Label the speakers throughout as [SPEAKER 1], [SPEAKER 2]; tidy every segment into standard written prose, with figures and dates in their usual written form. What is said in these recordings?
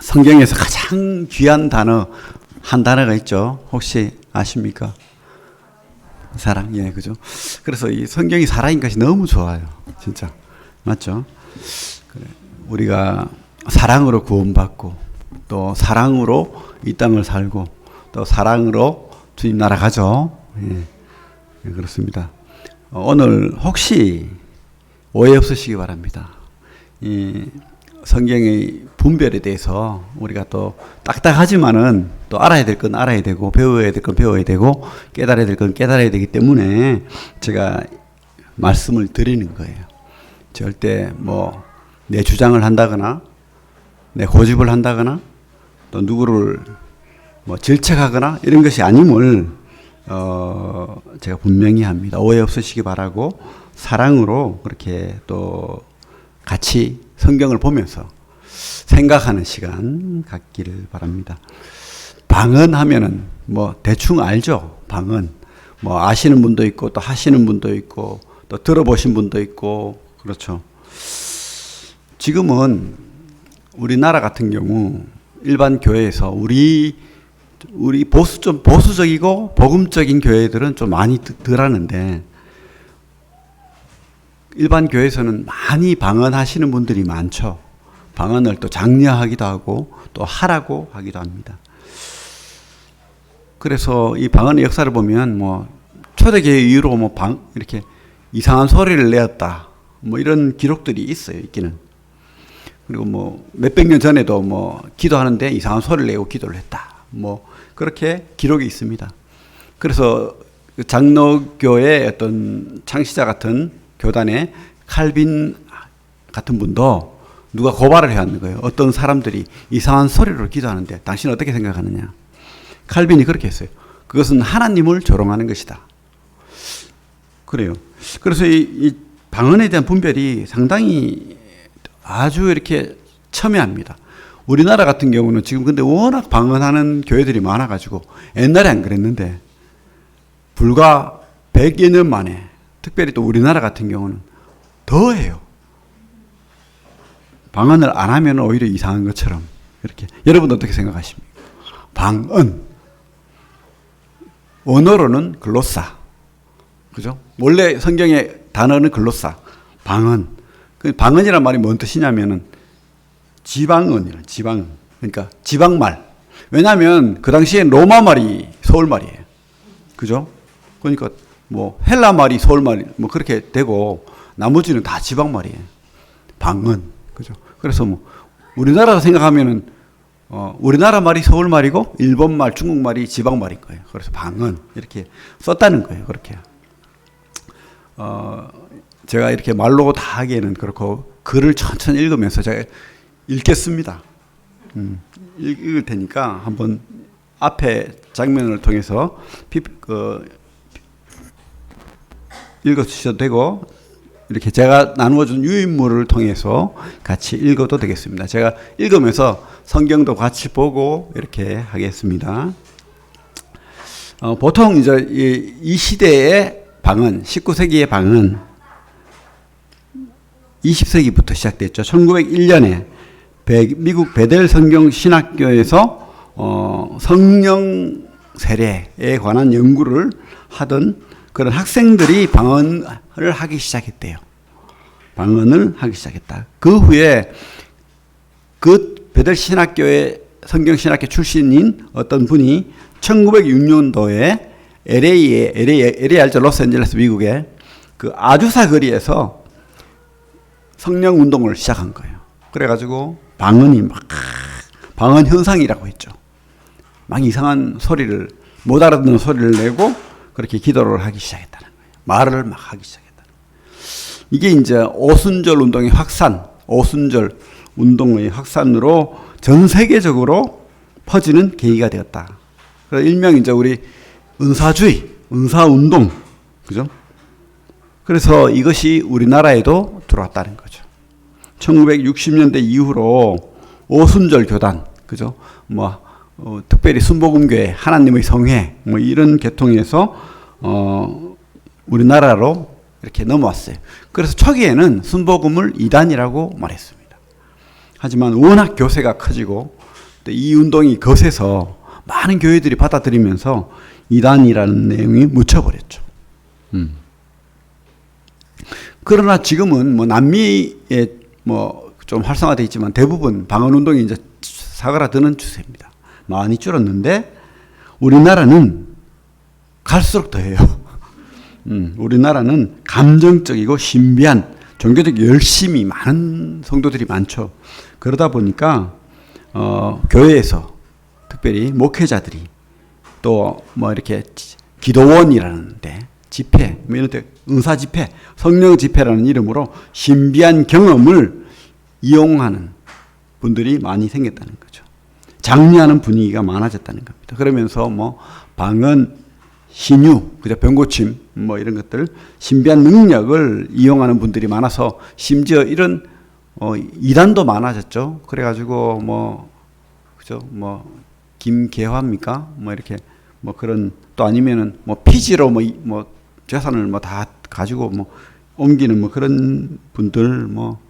[SPEAKER 1] 성경에서 가장 귀한 단어 한 단어가 있죠. 혹시 아십니까? 사랑. 예, 그죠? 그래서 이 성경이 살아있는 것이 너무 좋아요. 진짜. 맞죠? 그래. 우리가 사랑으로 구원받고 또 사랑으로 이 땅을 살고 또 사랑으로 주님 나라 가죠. 예. 예, 그렇습니다. 오늘 혹시 오해 없으시기 바랍니다. 이 성경의 분별에 대해서 우리가 또 딱딱하지만은 또 알아야 될 건 알아야 되고 배워야 될 건 배워야 되고 깨달아야 될 건 깨달아야 되기 때문에 제가 말씀을 드리는 거예요. 절대 뭐 내 주장을 한다거나 내 고집을 한다거나 또 누구를 뭐 질책하거나 이런 것이 아님을 제가 분명히 합니다. 오해 없으시기 바라고 사랑으로 그렇게 또 같이 성경을 보면서 생각하는 시간 갖기를 바랍니다. 방언하면은 뭐 대충 알죠. 방언 뭐 아시는 분도 있고 또 하시는 분도 있고 또 들어보신 분도 있고 그렇죠. 지금은 우리나라 같은 경우 일반 교회에서 우리 좀 보수적이고 복음적인 교회들은 좀 많이 덜 하는데 일반 교회에서는 많이 방언하시는 분들이 많죠. 방언을 또 장려하기도 하고 또 하라고 하기도 합니다. 그래서 이 방언의 역사를 보면 뭐 초대교회 이후로 뭐 이렇게 이상한 소리를 내었다. 뭐 이런 기록들이 있어요. 있기는. 그리고 뭐 몇백 년 전에도 뭐 기도하는데 이상한 소리를 내고 기도를 했다. 뭐 그렇게 기록이 있습니다. 그래서 장로교의 어떤 창시자 같은 교단의 칼빈 같은 분도 누가 고발을 해왔는 거예요. 어떤 사람들이 이상한 소리로 기도하는데 당신은 어떻게 생각하느냐. 칼빈이 그렇게 했어요. 그것은 하나님을 조롱하는 것이다. 그래요. 그래서 이 방언에 대한 분별이 상당히 아주 이렇게 첨예합니다. 우리나라 같은 경우는 지금 근데 워낙 방언하는 교회들이 많아가지고 옛날에 안 그랬는데 불과 100여 년 만에 특별히 또 우리나라 같은 경우는 더 해요. 방언을 안 하면 오히려 이상한 것처럼 이렇게. 여러분 어떻게 생각하십니까? 방언. 언어로는 글로사. 그죠? 원래 성경의 단어는 글로사. 방언. 그 방언이란 말이 뭔 뜻이냐면은 지방언이라 지방. 그러니까 지방말. 왜냐하면 그 당시엔 로마 말이 서울 말이에요. 그죠? 그러니까 뭐 헬라 말이 서울 말 뭐 그렇게 되고 나머지는 다 지방 말이에요. 방언. 그죠? 그래서 뭐 우리나라 생각하면은 우리나라 말이 서울 말이고 일본 말, 중국 말이 지방 말인 거예요. 그래서 방언 이렇게 썼다는 거예요. 그렇게. 제가 이렇게 말로 다 하기에는 그렇고 글을 천천히 읽으면서 제가 읽겠습니다. 읽을 테니까 한번 앞에 장면을 통해서 읽어주셔도 되고 이렇게 제가 나누어준 유인물을 통해서 같이 읽어도 되겠습니다. 제가 읽으면서 성경도 같이 보고 이렇게 하겠습니다. 보통 이제 이 시대의 방언, 19세기의 방언 20세기부터 시작됐죠. 1901년에 미국 베델 성경 신학교에서 성령 세례에 관한 연구를 하던 그런 학생들이 방언을 하기 시작했대요. 방언을 하기 시작했다. 그 후에 그 베델 신학교의 성경 신학교 출신인 어떤 분이 1906년도에 LA 알죠? 로스앤젤레스 미국의 그 아주사 거리에서 성령 운동을 시작한 거예요. 그래가지고 방언 현상이라고 했죠. 막 이상한 소리를 못 알아듣는 소리를 내고 그렇게 기도를 하기 시작했다는 거예요. 말을 막 하기 시작했다는 거예요. 이게 이제 오순절 운동의 확산, 오순절 운동의 확산으로 전 세계적으로 퍼지는 계기가 되었다. 그래서 일명 이제 우리 은사주의, 은사운동, 그죠? 그래서 이것이 우리나라에도 들어왔다는 거죠. 1960년대 이후로 오순절 교단, 그죠? 특별히 순복음교회, 하나님의 성회, 이런 계통에서, 우리나라로 이렇게 넘어왔어요. 그래서 초기에는 순복음을 이단이라고 말했습니다. 하지만 워낙 교세가 커지고 또 이 운동이 거세서 많은 교회들이 받아들이면서 이단이라는 내용이 묻혀버렸죠. 그러나 지금은 뭐 남미에 뭐 좀 활성화되어 있지만 대부분 방언 운동이 이제 사그라드는 추세입니다. 많이 줄었는데 우리나라는 갈수록 더해요. 우리나라는 감정적이고 신비한 종교적 열심이 많은 성도들이 많죠. 그러다 보니까 교회에서 특별히 목회자들이 또 뭐 이렇게 기도원이라는데 집회, 뭐 이런 데 은사 집회, 성령 집회라는 이름으로 신비한 경험을 이용하는 분들이 많이 생겼다는 거죠. 장려하는 분위기가 많아졌다는 겁니다. 그러면서 뭐 방언, 신유, 그죠? 병고침, 뭐 이런 것들, 신비한 능력을 이용하는 분들이 많아서 심지어 이런 이단도 많아졌죠. 그래가지고 뭐 그죠? 뭐 김계화입니까? 뭐 이렇게 뭐 그런 또 아니면은 뭐 피지로 뭐 재산을 뭐 다 가지고 뭐 옮기는 뭐 그런 분들 뭐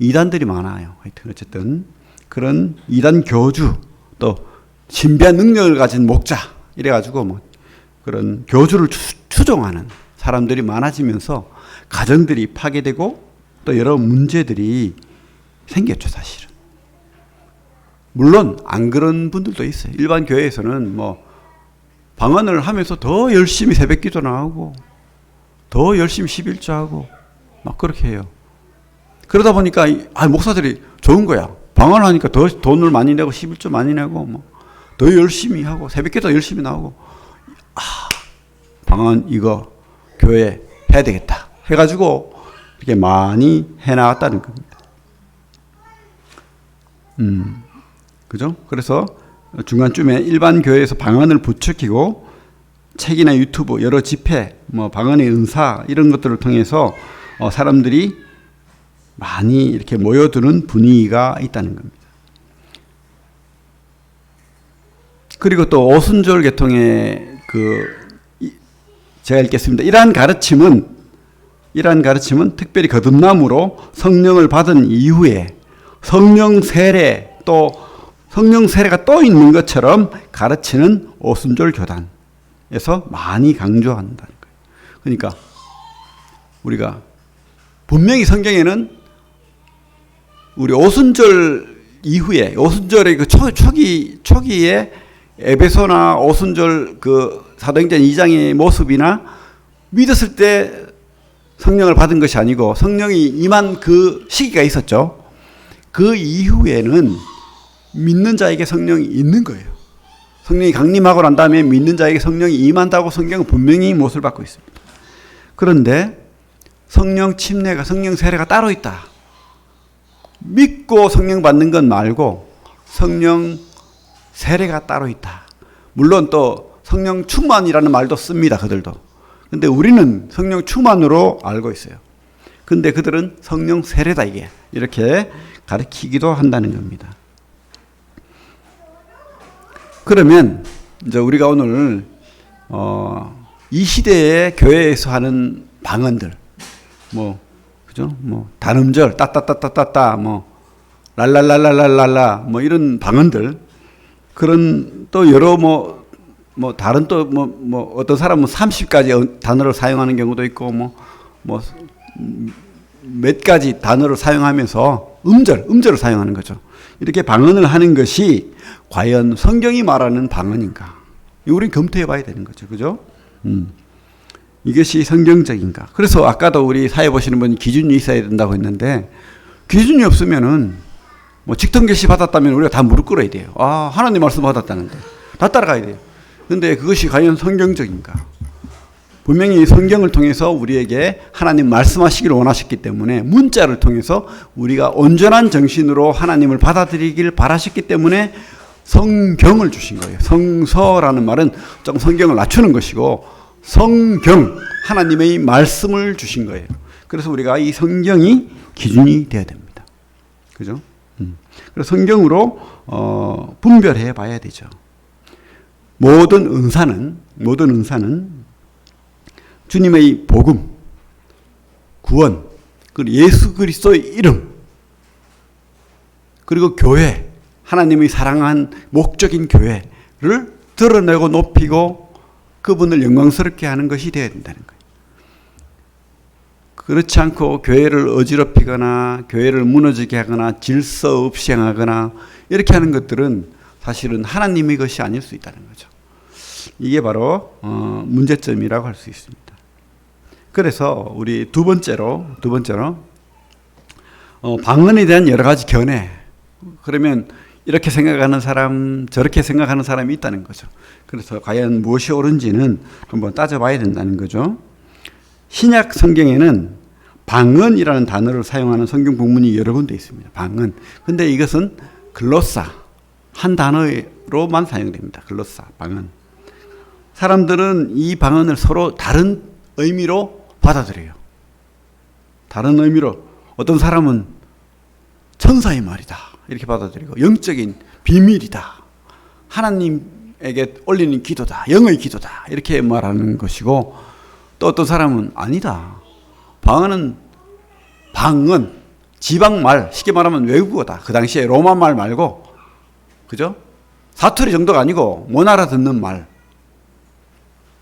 [SPEAKER 1] 이단들이 많아요. 하여튼 어쨌든 그런 이단 교주 또 신비한 능력을 가진 목자 이래가지고 뭐 그런 교주를 추종하는 사람들이 많아지면서 가정들이 파괴되고 또 여러 문제들이 생겼죠, 사실은. 물론 안 그런 분들도 있어요. 일반 교회에서는 뭐 방언을 하면서 더 열심히 새벽기도 나오고 더 열심히 11조하고 막 그렇게 해요. 그러다 보니까 목사들이 좋은 거야. 방언을 하니까 더 돈을 많이 내고 11조 많이 내고 뭐 더 열심히 하고 새벽기도 열심히 나오고 방언 이거 교회 해야 되겠다 해가지고 이렇게 많이 해나갔다는 겁니다. 그죠? 그래서 중간쯤에 일반 교회에서 방언을 부추기고 책이나 유튜브 여러 집회 뭐 방언의 은사 이런 것들을 통해서 사람들이 많이 이렇게 모여드는 분위기가 있다는 겁니다. 그리고 또 오순절 계통의 제가 읽겠습니다. 이러한 가르침은 특별히 거듭남으로 성령을 받은 이후에 성령 세례 또 성령 세례가 또 있는 것처럼 가르치는 오순절 교단에서 많이 강조한다는 거예요. 그러니까 우리가 분명히 성경에는 우리 오순절 이후에 오순절의 그 초기에 에베소나 오순절 그 사도행전 2장의 모습이나 믿었을 때 성령을 받은 것이 아니고 성령이 임한 그 시기가 있었죠. 그 이후에는 믿는 자에게 성령이 있는 거예요. 성령이 강림하고 난 다음에 믿는 자에게 성령이 임한다고 성경은 분명히 못을 받고 있습니다. 그런데 성령 침례가 성령 세례가 따로 있다. 믿고 성령 받는 건 말고 성령 세례가 따로 있다. 물론 또 성령 충만이라는 말도 씁니다. 그들도. 근데 우리는 성령 충만으로 알고 있어요. 근데 그들은 성령 세례다 이게. 이렇게 가르치기도 한다는 겁니다. 그러면 이제 우리가 오늘 이 시대의 교회에서 하는 방언들 뭐 그죠? 뭐 단음절 따따따따따따 뭐 랄랄랄랄랄랄라 뭐 이런 방언들 그런 또 여러 뭐 다른 또 뭐 어떤 사람은 30가지 단어를 사용하는 경우도 있고 뭐 몇 가지 단어를 사용하면서 음절을 사용하는 거죠. 이렇게 방언을 하는 것이 과연 성경이 말하는 방언인가? 우리는 검토해 봐야 되는 거죠. 그죠? 이것이 성경적인가? 그래서 아까도 우리 사회 보시는 분이 기준이 있어야 된다고 했는데 기준이 없으면은 뭐 직통 계시 받았다면 우리가 다 무릎 꿇어야 돼요. 아, 하나님 말씀 받았다는데 다 따라가야 돼요. 근데 그것이 과연 성경적인가? 분명히 성경을 통해서 우리에게 하나님 말씀하시기를 원하셨기 때문에 문자를 통해서 우리가 온전한 정신으로 하나님을 받아들이길 바라셨기 때문에 성경을 주신 거예요. 성서라는 말은 좀 성경을 낮추는 것이고 성경, 하나님의 말씀을 주신 거예요. 그래서 우리가 이 성경이 기준이 되어야 됩니다. 그죠? 그래서 성경으로 분별해 봐야 되죠. 모든 은사는 주님의 복음, 구원, 그리고 예수 그리스도의 이름, 그리고 교회, 하나님의 사랑한 목적인 교회를 드러내고 높이고 그분을 영광스럽게 하는 것이 되어야 된다는 거예요. 그렇지 않고 교회를 어지럽히거나 교회를 무너지게 하거나 질서 없이 행하거나 이렇게 하는 것들은 사실은 하나님의 것이 아닐 수 있다는 거죠. 이게 바로 문제점이라고 할 수 있습니다. 그래서 우리 두 번째로 방언에 대한 여러 가지 견해. 그러면 이렇게 생각하는 사람, 저렇게 생각하는 사람이 있다는 거죠. 그래서 과연 무엇이 옳은지는 한번 따져봐야 된다는 거죠. 신약 성경에는 방언이라는 단어를 사용하는 성경 본문이 여러 군데 있습니다. 방언. 근데 이것은 글로사, 한 단어로만 사용됩니다. 글로사, 방언. 사람들은 이 방언을 서로 다른 의미로 받아들여요. 다른 의미로. 어떤 사람은 천사의 말이다 이렇게 받아들이고, 영적인 비밀이다, 하나님에게 올리는 기도다, 영의 기도다 이렇게 말하는 것이고, 또 어떤 사람은 아니다, 방언은 방언, 지방말, 쉽게 말하면 외국어다. 그 당시에 로마말 말고, 그죠? 사투리 정도가 아니고 못 알아듣는 말.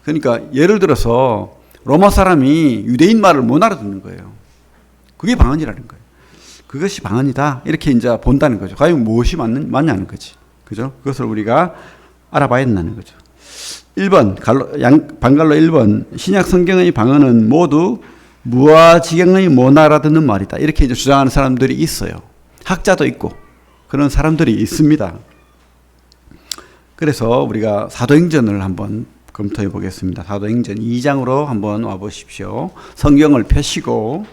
[SPEAKER 1] 그러니까 예를 들어서 로마 사람이 유대인 말을 못 알아듣는 거예요. 그게 방언이라는 거예요. 그것이 방언이다 이렇게 이제 본다는 거죠. 과연 무엇이 맞냐는 거지. 그죠? 그것을 우리가 알아봐야 된다는 거죠. 1번, 방갈로 1번, 신약 성경의 방언은 모두 무아지경의 못 알아듣는 말이다. 이렇게 이제 주장하는 사람들이 있어요. 학자도 있고 그런 사람들이 있습니다. 그래서 우리가 사도행전을 한번 검토해 보겠습니다. 사도행전 2장으로 한번 와 보십시오. 성경을 펴시고,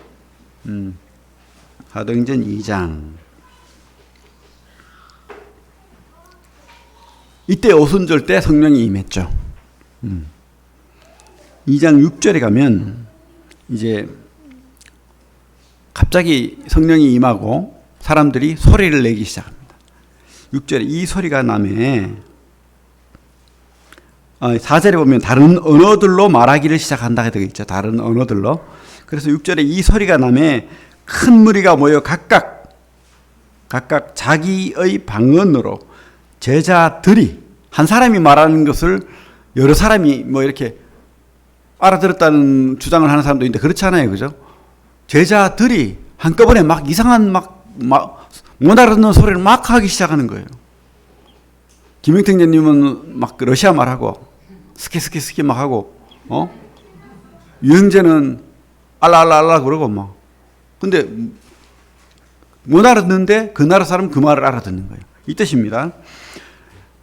[SPEAKER 1] 사도행전 2장. 이때 오순절 때 성령이 임했죠. 2장 6절에 가면 이제 갑자기 성령이 임하고 사람들이 소리를 내기 시작합니다. 6절에 이 소리가 나매 4절에 보면 다른 언어들로 말하기를 시작한다 되어 있죠. 다른 언어들로. 그래서 6절에 이 소리가 나매 큰 무리가 모여 각각 자기의 방언으로, 제자들이 한 사람이 말하는 것을 여러 사람이 뭐 이렇게 알아들었다는 주장을 하는 사람도 있는데 그렇지 않아요. 그죠? 제자들이 한꺼번에 막 이상한 못 알아듣는 소리를 막 하기 시작하는 거예요. 김영택님은 막 러시아 말하고 스키 막 하고, 유영재는 알라 그러고 막. 근데 못 알아듣는데 그 나라 사람은 그 말을 알아듣는 거예요. 이 뜻입니다.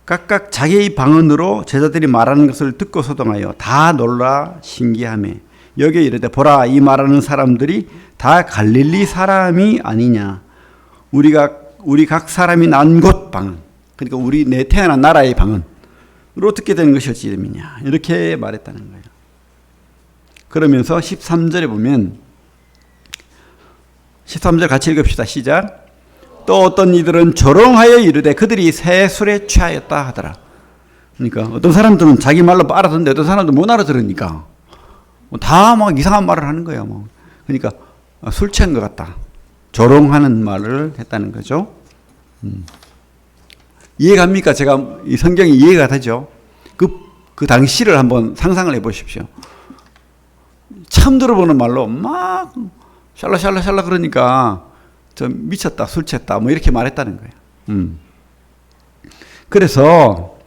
[SPEAKER 1] 각각 자기의 방언으로 제자들이 말하는 것을 듣고 소동하여 다 놀라 신기하며 여기에 이르되 보라, 이 말하는 사람들이 다 갈릴리 사람이 아니냐. 우리 각 사람이 난 곳 방언, 그러니까 내 태어난 나라의 방언으로 듣게 되는 것이 어찌 됨이냐, 이렇게 말했다는 거예요. 그러면서 13절에 보면, 13절 같이 읽읍시다. 시작. 또 어떤 이들은 조롱하여 이르되 그들이 새 술에 취하였다 하더라. 그러니까 어떤 사람들은 자기 말로 알아듣는데 어떤 사람들은 못 알아들으니까 다 막 이상한 말을 하는 거예요. 그러니까 술 취한 것 같다, 조롱하는 말을 했다는 거죠. 이해갑니까? 제가 이 성경이 이해가 되죠? 그 당시를 한번 상상을 해 보십시오. 처음 들어보는 말로 막 샬라샬라 그러니까 저 미쳤다, 술 취했다 뭐 이렇게 말했다는 거예요. 그래서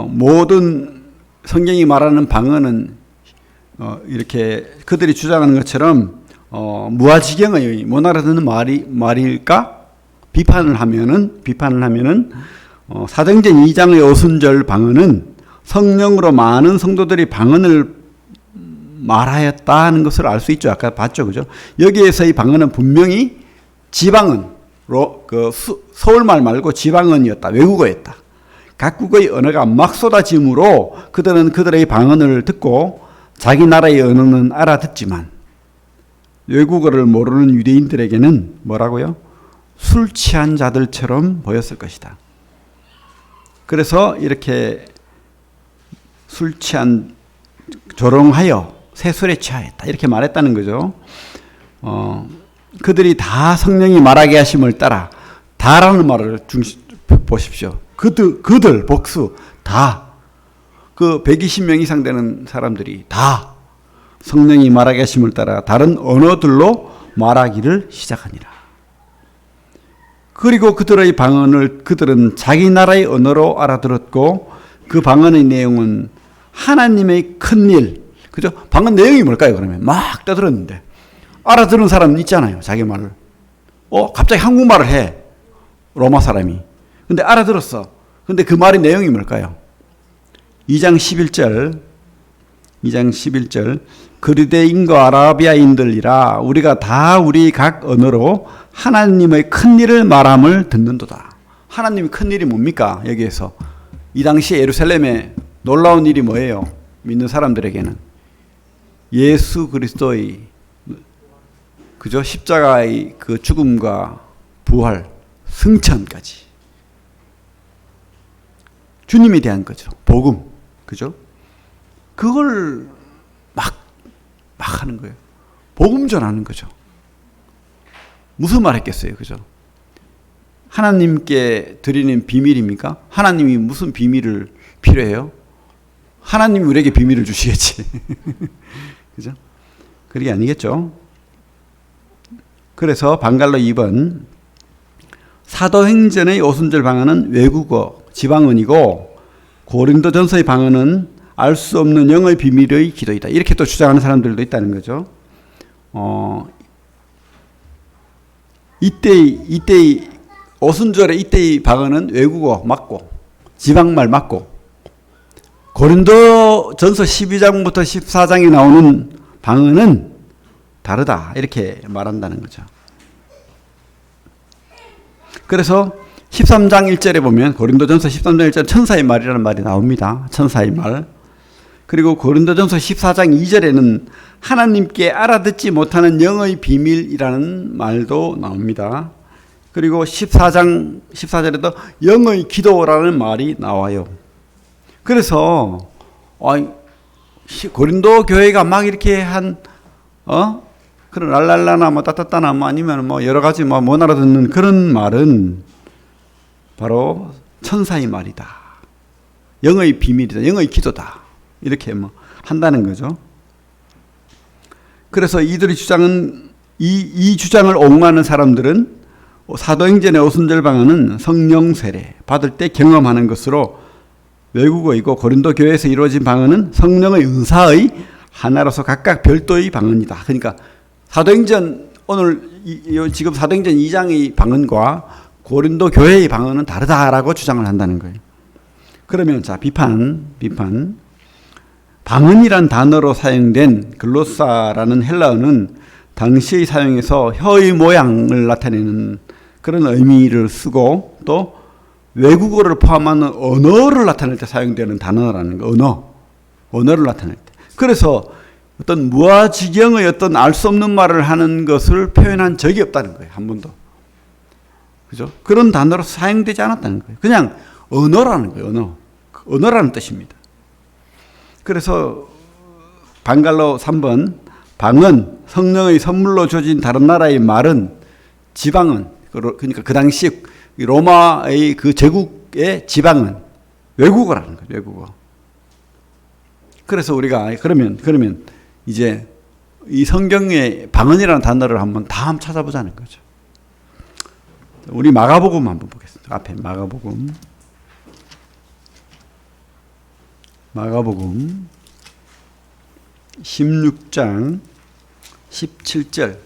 [SPEAKER 1] 모든 성경이 말하는 방언은 이렇게 그들이 주장하는 것처럼 무아지경의 못 알아듣는 말일까? 비판을 하면은 사도행전 2장의 오순절 방언은 성령으로 많은 성도들이 방언을 말하였다 하는 것을 알 수 있죠. 아까 봤죠, 그죠? 여기에서의 방언은 분명히 지방언, 서울말 말고 지방언이었다, 외국어였다. 각국의 언어가 막 쏟아짐으로 그들은 그들의 방언을 듣고 자기 나라의 언어는 알아듣지만 외국어를 모르는 유대인들에게는 뭐라고요? 술 취한 자들처럼 보였을 것이다. 그래서 이렇게 술 취한, 조롱하여 새술에 취하였다 이렇게 말했다는 거죠. 그들이 다 성령이 말하게 하심을 따라 다라는 말을 보십시오. 그들 복수 다. 그 120명 이상 되는 사람들이 다 성령이 말하게 하심을 따라 다른 언어들로 말하기를 시작하니라. 그리고 그들의 방언을 그들은 자기 나라의 언어로 알아들었고 그 방언의 내용은 하나님의 큰일. 그죠? 방언 내용이 뭘까요? 그러면 막 떠들었는데 알아들은 사람은 있잖아요. 자기 말을. 갑자기 한국말을 해. 로마 사람이. 근데 알아들었어. 근데 그 말의 내용이 뭘까요? 2장 11절 그리대인과 아라비아인들이라 우리가 다 우리 각 언어로 하나님의 큰일을 말함을 듣는도다. 하나님의 큰일이 뭡니까? 여기에서 이 당시 예루살렘에 놀라운 일이 뭐예요? 믿는 사람들에게는 예수 그리스도의 그죠? 십자가의 그 죽음과 부활, 승천까지 주님에 대한 거죠. 복음. 그죠? 그걸 막 하는 거예요. 복음 전하는 거죠. 무슨 말 했겠어요? 그죠? 하나님께 드리는 비밀입니까? 하나님이 무슨 비밀을 필요해요? 하나님이 우리에게 비밀을 주시겠지. 그죠? 그게 아니겠죠. 그래서 방갈로 2번 사도행전의 오순절 방언은 외국어, 지방언이고 고린도전서의 방언은 알 수 없는 영의 비밀의 기도이다. 이렇게 또 주장하는 사람들도 있다는 거죠. 이때의 오순절의 이때의 방언은 외국어 맞고 지방말 맞고 고린도전서 12장부터 14장에 나오는 방언은 다르다. 이렇게 말한다는 거죠. 그래서 13장 1절에 보면 고린도전서 13장 1절 천사의 말이라는 말이 나옵니다. 천사의 말. 그리고 고린도전서 14장 2절에는 하나님께 알아듣지 못하는 영의 비밀이라는 말도 나옵니다. 그리고 14장 14절에도 영의 기도라는 말이 나와요. 그래서 고린도 교회가 막 이렇게 그런 랄랄라나 뭐 따따따나 뭐 아니면 뭐 여러 가지 뭐 못 알아듣는 그런 말은 바로 천사의 말이다. 영의 비밀이다. 영의 기도다. 이렇게 뭐 한다는 거죠. 그래서 이들의 주장은 이 주장을 옹호하는 사람들은 사도행전의 오순절 방언은 성령 세례 받을 때 경험하는 것으로 외국어이고 고린도 교회에서 이루어진 방언은 성령의 은사의 하나로서 각각 별도의 방언이다. 그러니까 사도행전 지금 사도행전 2장의 방언과 고린도 교회의 방언은 다르다라고 주장을 한다는 거예요. 그러면 자 비판 방언이란 단어로 사용된 글로사라는 헬라어는 당시의 사용에서 혀의 모양을 나타내는 그런 의미를 쓰고 또 외국어를 포함하는 언어를 나타낼 때 사용되는 단어라는 거. 언어를 나타낼 때. 그래서 어떤 무아지경의 어떤 알 수 없는 말을 하는 것을 표현한 적이 없다는 거예요. 한 번도. 그죠? 그런 단어로 사용되지 않았다는 거예요. 그냥 언어라는 거예요. 언어라는 뜻입니다. 그래서 방갈로 3번 방언, 성령의 선물로 주어진 다른 나라의 말은 지방언, 그러니까 그 당시 로마의 그 제국의 지방언, 외국어라는 거예요. 외국어. 그래서 우리가 그러면 이제 이 성경의 방언이라는 단어를 한번 다 찾아보자는 거죠. 우리 마가복음 한번 보겠습니다. 앞에 마가복음 16장 17절.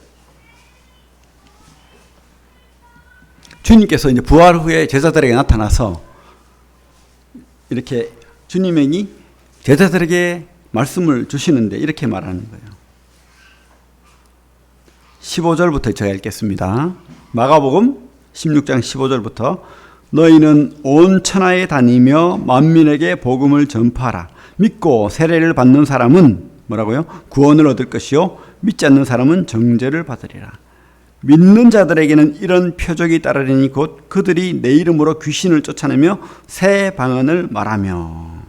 [SPEAKER 1] 주님께서 이제 부활 후에 제자들에게 나타나서 이렇게 주님이 제자들에게 말씀을 주시는데 이렇게 말하는 거예요. 15절부터 제가 읽겠습니다. 마가복음 16장 15절부터 너희는 온 천하에 다니며 만민에게 복음을 전파하라. 믿고 세례를 받는 사람은 뭐라고요? 구원을 얻을 것이요 믿지 않는 사람은 정죄를 받으리라. 믿는 자들에게는 이런 표적이 따르리니 곧 그들이 내 이름으로 귀신을 쫓아내며 새 방언을 말하며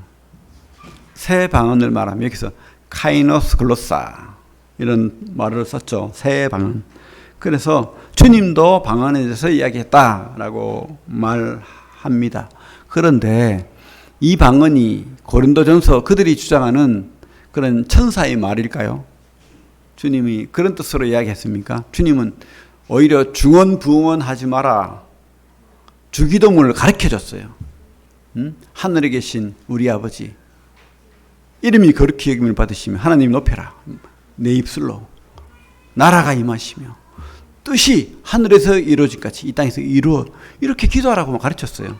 [SPEAKER 1] 여기서 카이노스 글로사 이런 말을 썼죠. 새 방언. 그래서 주님도 방언에 대해서 이야기했다라고 말합니다. 그런데 이 방언이 고린도전서 그들이 주장하는 그런 천사의 말일까요? 주님이 그런 뜻으로 이야기했습니까? 주님은 오히려 중언부언하지 마라. 주기도문을 가르쳐줬어요. 하늘에 계신 우리 아버지 이름이 거룩히 여김을 받으시며 하나님 높여라. 내 입술로 나라가 임하시며 뜻이 하늘에서 이루어진 같이 이 땅에서 이루어 이렇게 기도하라고 가르쳤어요.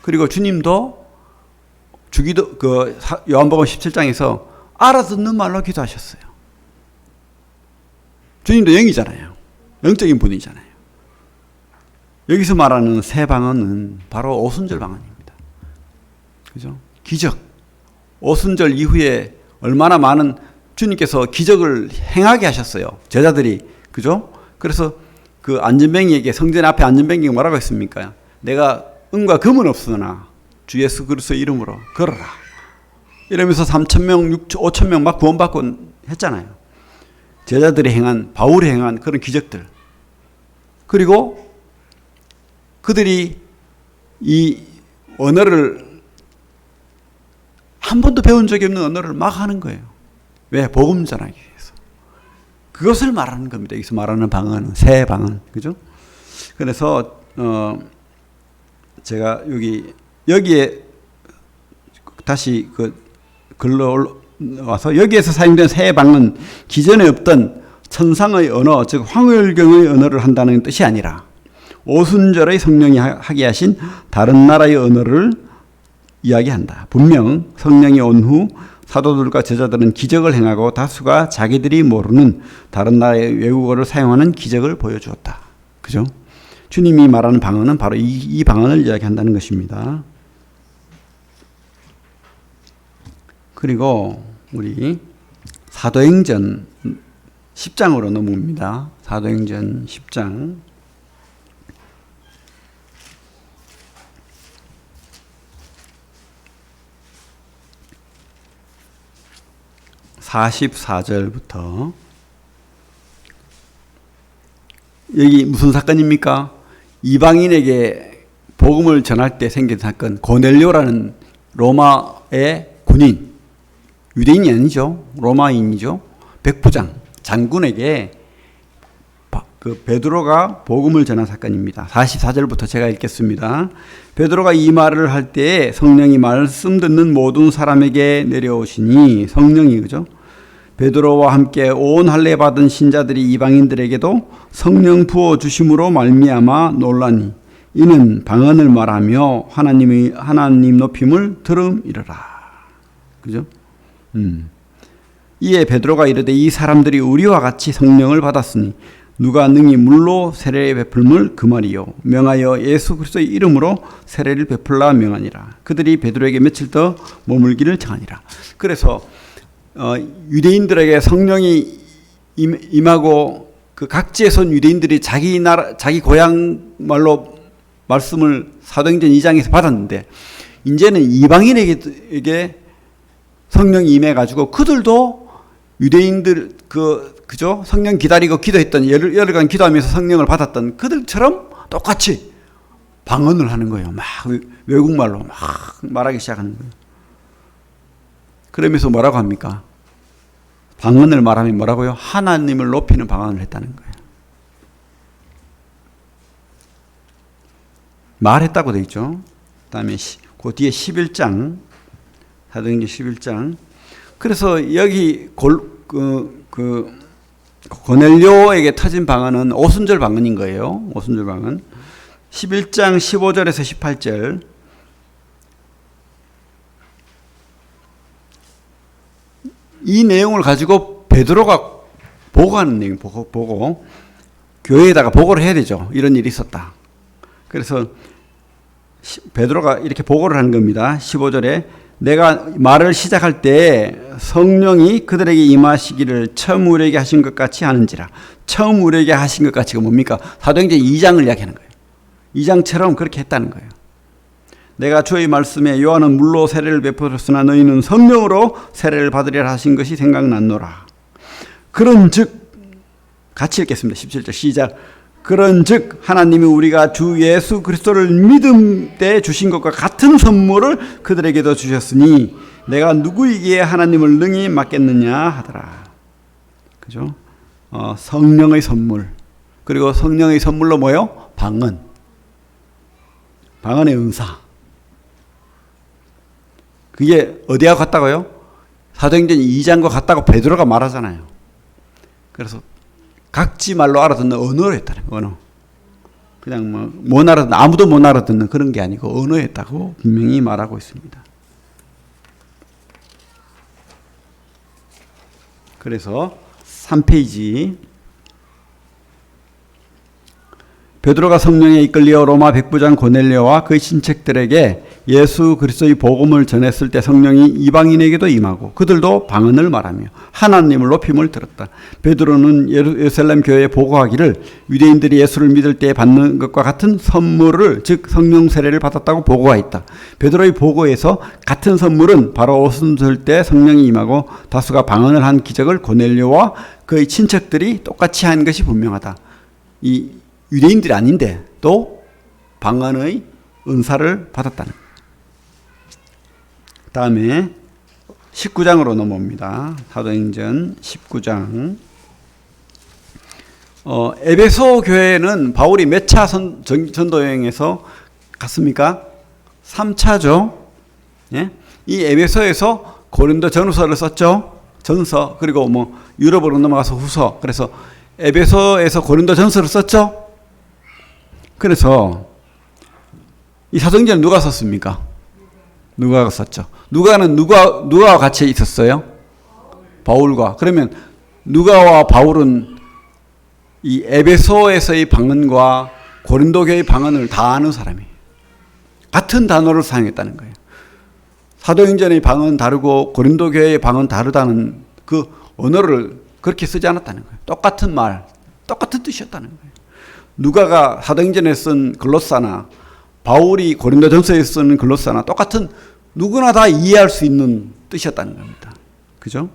[SPEAKER 1] 그리고 주님도 주기도 요한복음 17장에서 알아듣는 말로 기도하셨어요. 주님도 영이잖아요. 영적인 분이잖아요. 여기서 말하는 새 방언은 바로 오순절 방언입니다. 그죠? 기적. 오순절 이후에 얼마나 많은 주님께서 기적을 행하게 하셨어요. 제자들이. 그죠? 그래서 그 안전뱅이에게 성전 앞에 안전뱅이가 뭐라고 했습니까? 내가 은과 금은 없으나 주 예수 그리스도의 이름으로 걸어라. 이러면서 3,000명, 5,000명 막 구원받고 했잖아요. 제자들이 행한, 바울이 행한 그런 기적들. 그리고 그들이 이 언어를 한 번도 배운 적이 없는 언어를 막 하는 거예요. 왜? 복음 전하기 위해서. 그것을 말하는 겁니다. 여기서 말하는 방언은 새 방언. 그죠? 그래서 제가 여기에 다시 글로 와서 여기에서 사용된 새 방언은 기존에 없던 천상의 언어, 즉 황홀경의 언어를 한다는 뜻이 아니라 오순절의 성령이 하게 하신 다른 나라의 언어를 이야기한다. 분명 성령이 온 후 사도들과 제자들은 기적을 행하고 다수가 자기들이 모르는 다른 나라의 외국어를 사용하는 기적을 보여주었다. 그죠? 주님이 말하는 방언은 바로 이 방언을 이야기한다는 것입니다. 그리고 우리 사도행전 10장으로 넘어옵니다. 사도행전 10장 44절부터 여기 무슨 사건입니까? 이방인에게 복음을 전할 때 생긴 사건. 고넬료라는 로마의 군인, 유대인이 아니죠. 로마인이죠. 백부장, 장군에게 그 베드로가 복음을 전한 사건입니다. 44절부터 제가 읽겠습니다. 베드로가 이 말을 할 때에 성령이 말씀 듣는 모든 사람에게 내려오시니, 성령이 그죠? 베드로와 함께 온 할례 받은 신자들이 이방인들에게도 성령 부어 주심으로 말미암아 놀라니 이는 방언을 말하며 하나님 높임을 들음이러라. 그죠? 이에 베드로가 이르되 이 사람들이 우리와 같이 성령을 받았으니 누가 능히 물로 세례의 베풀물 그 말이요 명하여 예수 그리스도의 이름으로 세례를 베풀라 명하니라. 그들이 베드로에게 며칠 더 머물기를 청하니라. 그래서 유대인들에게 성령이 임하고 그 각지에서 온 유대인들이 자기 나라, 자기 고향 말로 말씀을 사도행전 2장에서 받았는데 이제는 이방인에게 성령이 임해가지고 그들도 유대인들 그죠? 성령 기다리고 기도했던 열흘간 기도하면서 성령을 받았던 그들처럼 똑같이 방언을 하는 거예요. 막 외국말로 막 말하기 시작하는 거예요. 그러면서 뭐라고 합니까? 방언을 말하면 뭐라고요? 하나님을 높이는 방언을 했다는 거예요. 말했다고 되어 있죠. 그 다음에 그 뒤에 11장, 사도행전 11장. 그래서 여기 고넬료에게 터진 방언은 오순절 방언인 거예요. 오순절 방언. 11장 15절에서 18절. 이 내용을 가지고 베드로가 보고하는 내용, 보고 교회에다가 보고를 해야 되죠. 이런 일이 있었다. 그래서 베드로가 이렇게 보고를 하는 겁니다. 15절에 내가 말을 시작할 때 성령이 그들에게 임하시기를 처음 우리에게 하신 것 같이 하는지라. 처음 우리에게 하신 것 같이가 뭡니까? 사도행전 2장을 이야기하는 거예요. 2장처럼 그렇게 했다는 거예요. 내가 주의 말씀에 요한은 물로 세례를 베풀었으나 너희는 성령으로 세례를 받으리라 하신 것이 생각났노라. 그런즉 같이 읽겠습니다. 17절 시작. 그런즉 하나님이 우리가 주 예수 그리스도를 믿음 때 주신 것과 같은 선물을 그들에게도 주셨으니 내가 누구에게 하나님을 능히 맡겠느냐 하더라. 그죠? 성령의 선물. 그리고 성령의 선물로 뭐요? 방언. 방언의 은사. 그게 어디와 같다고요? 사도행전 2장과 같다고 베드로가 말하잖아요. 그래서 각지 말로 알아듣는 언어로 했다는 거예요. 언어. 그냥 못 알아듣는, 아무도 못 알아듣는 그런 게 아니고 언어였다고 분명히 말하고 있습니다. 그래서 3페이지 베드로가 성령에 이끌려 로마 백부장 고넬료와 그의 친척들에게 예수 그리스도의 복음을 전했을 때 성령이 이방인에게도 임하고 그들도 방언을 말하며 하나님을 높임을 들었다. 베드로는 예루살렘 교회에 보고하기를 유대인들이 예수를 믿을 때 받는 것과 같은 선물을 즉 성령 세례를 받았다고 보고하였다. 베드로의 보고에서 같은 선물은 바로 오순절 때 성령이 임하고 다수가 방언을 한 기적을 고넬료와 그의 친척들이 똑같이 한 것이 분명하다. 이 유대인들이 아닌데 또 방언의 은사를 받았다는 거예요. 다음에 19장으로 넘어옵니다. 사도행전 19장. 에베소 교회는 바울이 몇 차 전도 여행에서 갔습니까? 3차죠. 예? 이 에베소에서 고린도 전후서를 썼죠. 전서. 그리고 유럽으로 넘어가서 후서. 그래서 에베소에서 고린도 전서를 썼죠. 그래서 이 사도행전은 누가 썼습니까? 누가가 썼죠. 누가는 누가와 같이 있었어요? 바울과. 그러면 누가와 바울은 이 에베소에서의 방언과 고린도 교회의 방언을 다 아는 사람이에요. 같은 단어를 사용했다는 거예요. 사도행전의 방언 다르고 고린도 교회의 방언 다르다는 그 언어를 그렇게 쓰지 않았다는 거예요. 똑같은 말, 똑같은 뜻이었다는 거예요. 누가가 사도행전에 쓴 글로사나 바울이 고린도전서에 쓴 글로사나 똑같은 누구나 다 이해할 수 있는 뜻이었다는 겁니다. 그죠?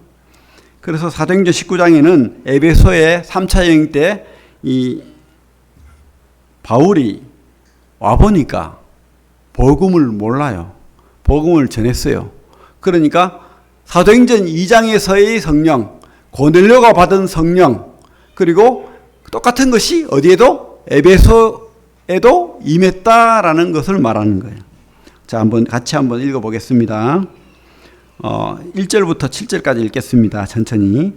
[SPEAKER 1] 그래서 사도행전 19장에는 에베소의 3차 여행 때 이 바울이 와보니까 복음을 몰라요. 복음을 전했어요. 그러니까 사도행전 2장에서의 성령, 고넬료가 받은 성령, 그리고 똑같은 것이 어디에도 에베소에도 임했다라는 것을 말하는 거예요. 자, 같이 한번 읽어보겠습니다. 1절부터 7절까지 읽겠습니다. 천천히.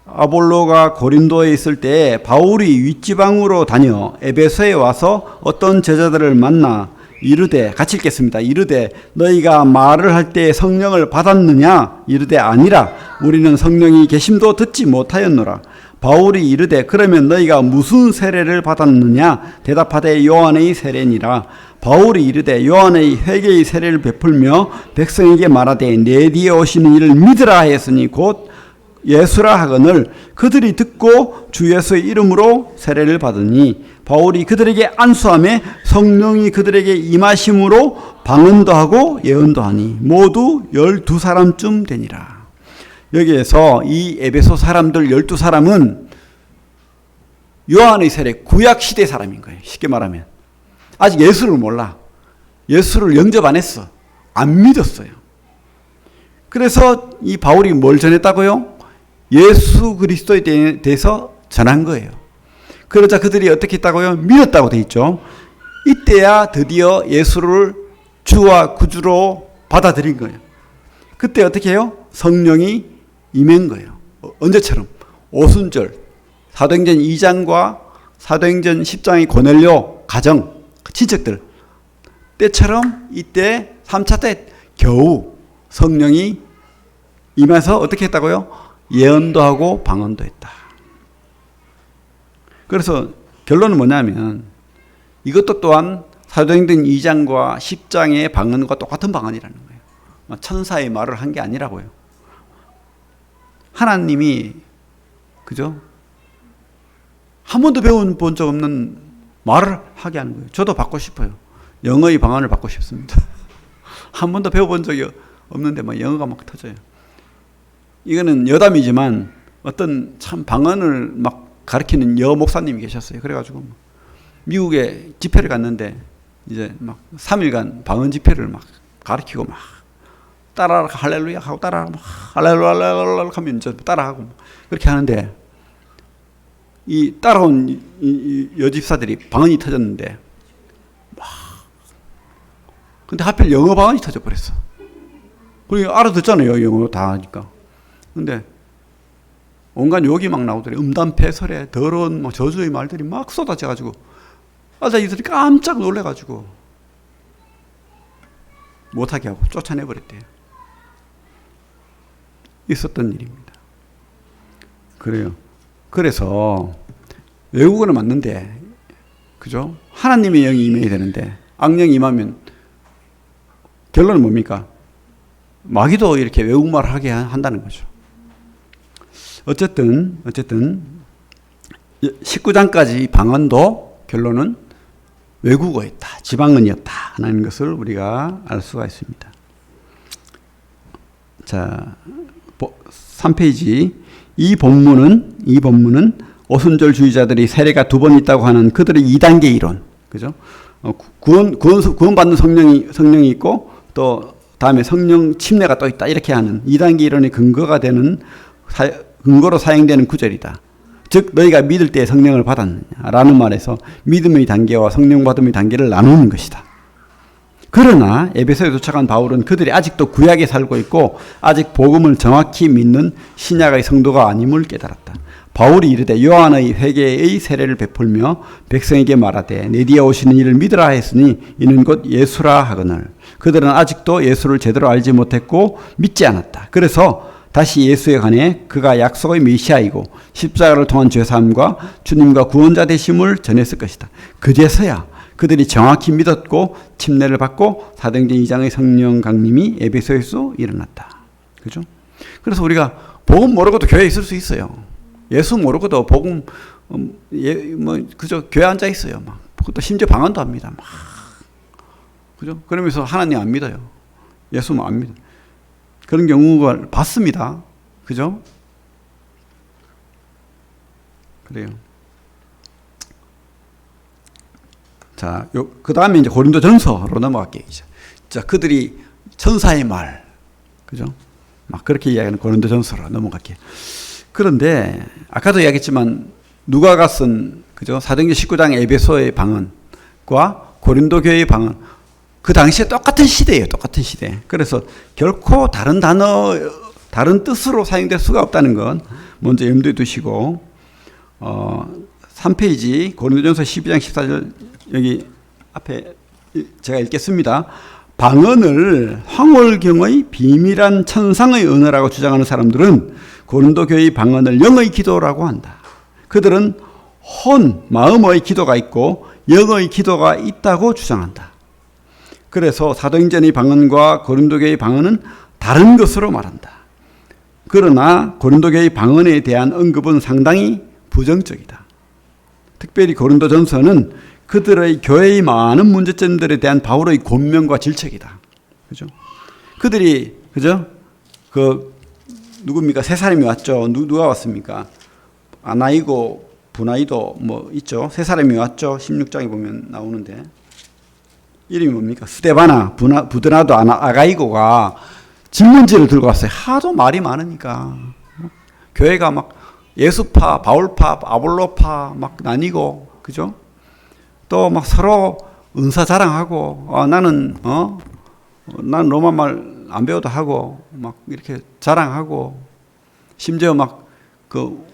[SPEAKER 1] 아볼로가 고린도에 있을 때 바울이 윗지방으로 다녀 에베소에 와서 어떤 제자들을 만나 이르되, 같이 읽겠습니다. 이르되 너희가 말을 할 때 성령을 받았느냐? 이르되 아니라 우리는 성령이 계심도 듣지 못하였노라. 바울이 이르되 그러면 너희가 무슨 세례를 받았느냐? 대답하되 요한의 세례니라. 바울이 이르되 요한의 회개의 세례를 베풀며 백성에게 말하되 내 뒤에 오시는 이를 믿으라 하였으니 곧 예수라 하거늘 그들이 듣고 주 예수의 이름으로 세례를 받으니 바울이 그들에게 안수하며 성령이 그들에게 임하심으로 방언도 하고 예언도 하니 모두 12사람쯤 되니라. 여기에서 이 에베소 사람들 12사람은 요한의 세례 구약시대 사람인 거예요. 쉽게 말하면 아직 예수를 몰라. 예수를 영접 안 했어. 안 믿었어요. 그래서 이 바울이 뭘 전했다고요? 예수 그리스도에 대해서 전한 거예요. 그러자 그들이 어떻게 했다고요? 믿었다고 돼 있죠. 이때야 드디어 예수를 주와 구주로 받아들인 거예요. 그때 어떻게 해요? 성령이 임한 거예요. 언제처럼? 오순절, 사도행전 2장과 사도행전 10장의 고넬료 가정, 친척들 때처럼 이때 3차 때 겨우 성령이 임해서 어떻게 했다고요? 예언도 하고 방언도 했다. 그래서 결론은 뭐냐면 이것도 또한 사도행전 2장과 10장의 방언과 똑같은 방언이라는 거예요. 천사의 말을 한 게 아니라고요. 하나님이 그죠? 한 번도 배워본 적 없는 말을 하게 하는 거예요. 저도 받고 싶어요. 영어의 방언을 받고 싶습니다. 한 번도 배워본 적이 없는데 막 영어가 막 터져요. 이거는 여담이지만 어떤 참 방언을 막 가르치는 여 목사님이 계셨어요. 그래가지고 미국에 집회를 갔는데 이제 막 3일간 방언 집회를 막 가르치고 막 따라 할렐루야 하고 따라 막 할렐루야 하면 이제 따라하고 그렇게 하는데 이 따라온 이 여집사들이 방언이 터졌는데 막 근데 하필 영어 방언이 터져 버렸어. 그리고 알아듣잖아요. 영어 다 하니까. 근데 온갖 욕이 막 나오더래. 음담패설에 더러운 뭐 저주의 말들이 막 쏟아져가지고 이들이 깜짝 놀래가지고 못하게 하고 쫓아내버렸대요. 있었던 일입니다. 그래요. 그래서 외국어는 맞는데, 그죠? 하나님의 영이 임해야 되는데 악령이 임하면 결론은 뭡니까? 마귀도 이렇게 외국말을 하게 한다는 거죠. 어쨌든 19장까지 방언도 결론은 외국어였다, 지방언이었다 하는 것을 우리가 알 수가 있습니다. 자, 3페이지. 이 본문은 오순절주의자들이 세례가 2번 있다고 하는 그들의 2단계 이론, 그죠? 구원받는 성령이 있고 또 다음에 성령 침례가 또 있다 이렇게 하는 2단계 이론의 근거가 되는 근거로 사용되는 구절이다. 즉 너희가 믿을 때 성령을 받았느냐라는 말에서 믿음의 단계와 성령 받음의 단계를 나누는 것이다. 그러나 에베소에 도착한 바울은 그들이 아직도 구약에 살고 있고 아직 복음을 정확히 믿는 신약의 성도가 아님을 깨달았다. 바울이 이르되 요한의 회개의 세례를 베풀며 백성에게 말하되 내 뒤에 오시는 이를 믿으라 했으니 이는 곧 예수라 하거늘 그들은 아직도 예수를 제대로 알지 못했고 믿지 않았다. 그래서 다시 예수에 관해 그가 약속의 메시아이고 십자가를 통한 죄사함과 주님과 구원자 되심을 전했을 것이다. 그제서야 그들이 정확히 믿었고 침례를 받고 사도행전 2장의 성령 강림이 에베소에서 일어났다. 그죠? 그래서 우리가 복음 모르고도 교회에 있을 수 있어요. 예수 모르고도 복음 그저 교회 앉아 있어요. 막 그것도 심지어 방언도 합니다. 막 그죠? 그러면서 하나님 안 믿어요. 예수만 안 믿어. 그런 경우가 봤습니다. 그죠? 그래요. 자, 그 다음에 이제 고린도전서로 넘어갈게요. 자, 그들이 천사의 말, 그죠? 막 그렇게 이야기하는 고린도전서로 넘어갈게요. 그런데 아까도 이야기했지만 누가가 쓴 그죠? 사도행전 19장 에베소의 방언과 고린도 교회의 방언 그 당시에 똑같은 시대예요. 똑같은 시대. 그래서 결코 다른 단어, 다른 뜻으로 사용될 수가 없다는 건 먼저 염두에 두시고 3페이지 고린도전서 12장 14절 여기 앞에 제가 읽겠습니다. 방언을 황홀경의 비밀한 천상의 언어라고 주장하는 사람들은 고린도 교회의 방언을 영의 기도라고 한다. 그들은 마음의 기도가 있고 영의 기도가 있다고 주장한다. 그래서 사도행전의 방언과 고린도 교회의 방언은 다른 것으로 말한다. 그러나 고린도 교회의 방언에 대한 언급은 상당히 부정적이다. 특별히 고린도전서는 그들의 교회의 많은 문제점들에 대한 바울의 권면과 질책이다. 그죠? 그들이 그죠? 누굽니까? 세 사람이 왔죠. 누가 왔습니까? 아나이고 분하이도 뭐 있죠. 세 사람이 왔죠. 16장에 보면 나오는데 이름이 뭡니까? 스데바나 부드나도 아가이고가 진문지를 들고 왔어요. 하도 말이 많으니까 교회가 막 예수파, 바울파, 아볼로파 막 나뉘고 그죠? 또 막 서로 은사 자랑하고 나는 로마 말 안 배워도 하고 막 이렇게 자랑하고 심지어 막 그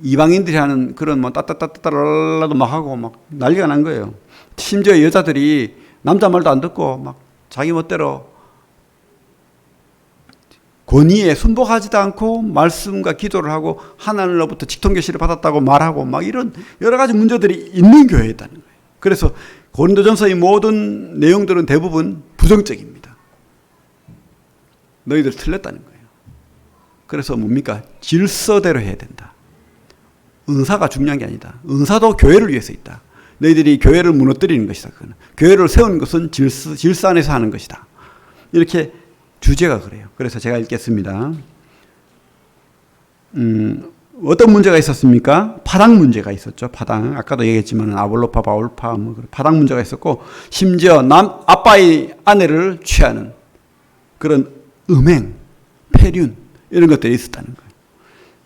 [SPEAKER 1] 이방인들이 하는 그런 뭐 따따따따라도 막 하고 막 난리가 난 거예요. 심지어 여자들이 남자 말도 안 듣고 막 자기 멋대로 권위에 순복하지도 않고 말씀과 기도를 하고 하나님으로부터 직통계시를 받았다고 말하고 막 이런 여러 가지 문제들이 있는 교회였다는 거예요. 그래서 고린도전서의 모든 내용들은 대부분 부정적입니다. 너희들 틀렸다는 거예요. 그래서 뭡니까? 질서대로 해야 된다. 은사가 중요한 게 아니다. 은사도 교회를 위해서 있다. 너희들이 교회를 무너뜨리는 것이다. 그거는. 교회를 세우는 것은 질서 안에서 하는 것이다. 이렇게 주제가 그래요. 그래서 제가 읽겠습니다. 어떤 문제가 있었습니까? 파당 문제가 있었죠. 파당. 아까도 얘기했지만 아볼로파, 바울파, 뭐 파당 문제가 있었고, 심지어 아빠의 아내를 취하는 그런 음행, 폐륜 이런 것들이 있었다는 거예요.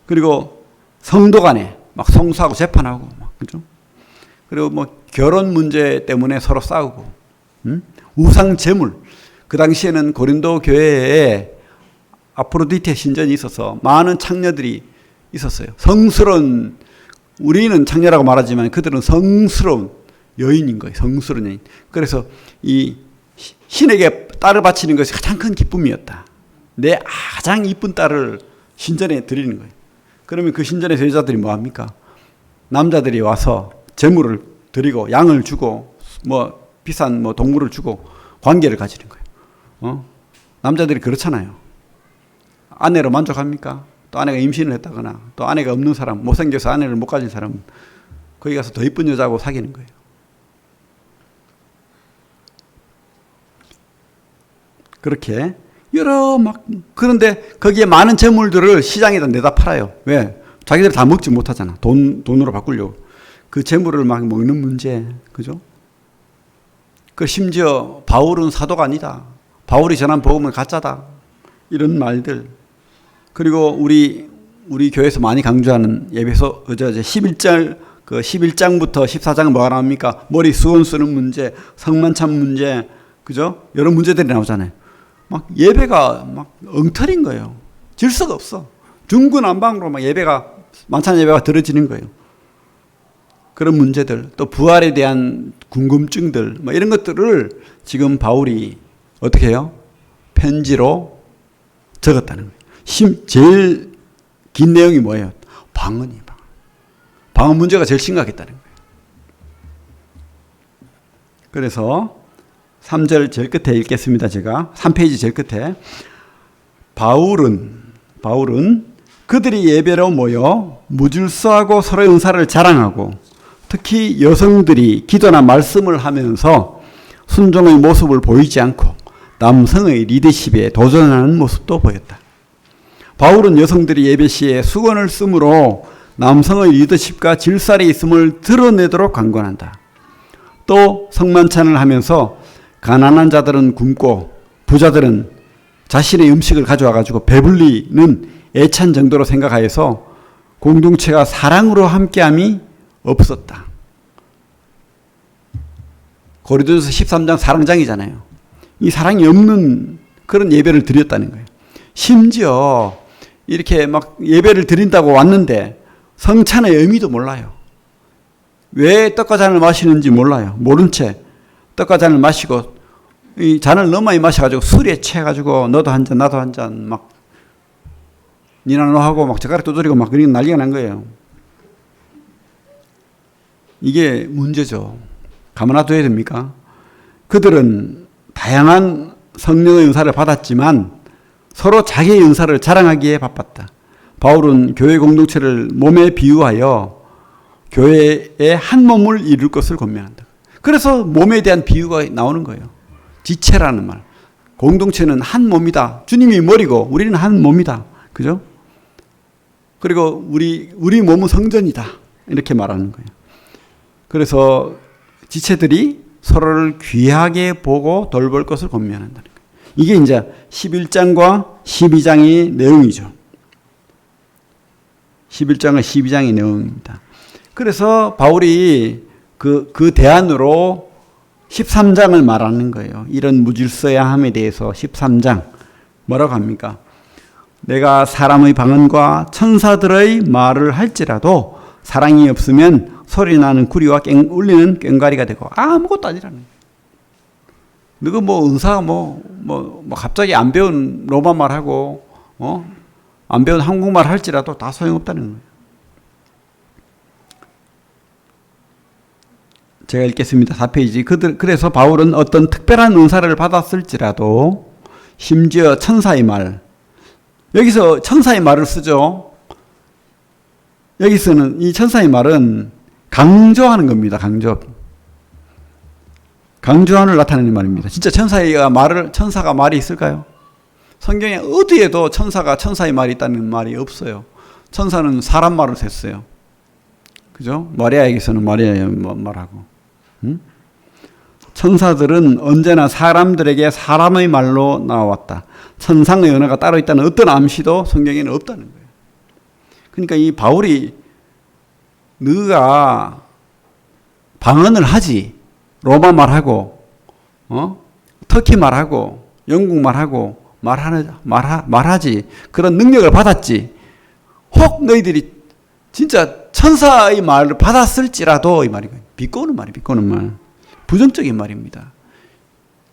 [SPEAKER 1] 그리고 성도 간에 막 성수하고 재판하고 막, 그죠? 그리고 뭐 결혼 문제 때문에 서로 싸우고, 우상 제물. 그 당시에는 고린도 교회에 아프로디테 신전이 있어서 많은 창녀들이 있었어요. 성스러운, 우리는 창녀라고 말하지만 그들은 성스러운 여인인 거예요. 성스러운 여인. 그래서 이 신에게 딸을 바치는 것이 가장 큰 기쁨이었다. 내 가장 이쁜 딸을 신전에 드리는 거예요. 그러면 그 신전에서 여자들이 뭐 합니까? 남자들이 와서 재물을 드리고 양을 주고 뭐 비싼 뭐 동물을 주고 관계를 가지는 거예요. 남자들이 그렇잖아요. 아내로 만족합니까? 또 아내가 임신을 했다거나 또 아내가 없는 사람, 못생겨서 아내를 못 가진 사람은 거기 가서 더 이쁜 여자하고 사귀는 거예요. 그렇게 여러 막, 그런데 거기에 많은 재물들을 시장에다 내다 팔아요. 왜? 자기들 다 먹지 못하잖아. 돈으로 바꾸려고. 그 재물을 막 먹는 문제. 그죠? 그 심지어 바울은 사도가 아니다. 바울이 전한 복음은 가짜다. 이런 말들. 그리고 우리 교회에서 많이 강조하는 에베소 11장 그 11장부터 14장 뭐가 나옵니까? 머리 수건 쓰는 문제, 성만찬 문제, 그죠? 여러 문제들이 나오잖아요. 막 예배가 막 엉터리인 거예요. 질서가 없어. 중구난방으로 막 만찬 예배가 들어지는 거예요. 그런 문제들, 또 부활에 대한 궁금증들, 뭐 이런 것들을 지금 바울이 어떻게 해요? 편지로 적었다는 거예요. 제일 긴 내용이 뭐예요? 방언이에요. 방언 문제가 제일 심각했다는 거예요. 그래서 3절 제일 끝에 읽겠습니다. 제가 3페이지 제일 끝에 바울은 그들이 예배로 모여 무질서하고 서로의 은사를 자랑하고 특히 여성들이 기도나 말씀을 하면서 순종의 모습을 보이지 않고 남성의 리더십에 도전하는 모습도 보였다. 바울은 여성들이 예배 시에 수건을 쓰므로 남성의 리더십과 질살이 있음을 드러내도록 강권한다. 또 성만찬을 하면서 가난한 자들은 굶고 부자들은 자신의 음식을 가져와 가지고 배불리는 애찬 정도로 생각하여서 공동체가 사랑으로 함께함이 없었다. 고린도전서 13장 사랑장이잖아요. 이 사랑이 없는 그런 예배를 드렸다는 거예요. 심지어 이렇게 막 예배를 드린다고 왔는데 성찬의 의미도 몰라요. 왜 떡과 잔을 마시는지 몰라요. 모른 채 떡과 잔을 마시고 이 잔을 너무 많이 마셔가지고 술에 취해가지고 너도 한 잔 나도 한 잔 막 니나노 하고 막 젓가락 두드리고 막 그런 난리가 난 거예요. 이게 문제죠. 가만놔둬야 됩니까? 그들은 다양한 성령의 은사를 받았지만 서로 자기의 은사를 자랑하기에 바빴다. 바울은 교회 공동체를 몸에 비유하여 교회의 한 몸을 이룰 것을 권면한다. 그래서 몸에 대한 비유가 나오는 거예요. 지체라는 말. 공동체는 한 몸이다. 주님이 머리고 우리는 한 몸이다. 그죠? 그리고 우리 몸은 성전이다. 이렇게 말하는 거예요. 그래서 지체들이 서로를 귀하게 보고 돌볼 것을 권면한다는 거예요. 이게 이제 11장과 12장의 내용이죠. 11장과 12장의 내용입니다. 그래서 바울이 그 대안으로 13장을 말하는 거예요. 이런 무질서야함에 대해서 13장 뭐라고 합니까? 내가 사람의 방언과 천사들의 말을 할지라도 사랑이 없으면 소리나는 구리와 울리는 꽹과리가 되고 아무것도 아니라는 거예요. 너가 뭐 은사 갑자기 안 배운 로마말 하고 안 배운 한국말 할지라도 다 소용없다는 거예요. 제가 읽겠습니다. 4페이지. 그래서 바울은 어떤 특별한 은사를 받았을지라도 심지어 천사의 말, 여기서 천사의 말을 쓰죠. 여기서는 이 천사의 말은 강조하는 겁니다. 강조함을 나타내는 말입니다. 진짜 천사가 말이 있을까요? 성경에 어디에도 천사의 말이 있다는 말이 없어요. 천사는 사람 말을 셌어요. 그죠? 마리아에게서는 마리아의 말하고. 응? 천사들은 언제나 사람들에게 사람의 말로 나왔다. 천상의 언어가 따로 있다는 어떤 암시도 성경에는 없다는 거예요. 그러니까 이 바울이 너가 방언을 하지, 로마 말하고, 터키 말하고, 영국 말하고, 말하지, 그런 능력을 받았지. 혹 너희들이 진짜 천사의 말을 받았을지라도 이 말이에요. 비꼬는 말이에요. 비꼬는 말. 부정적인 말입니다.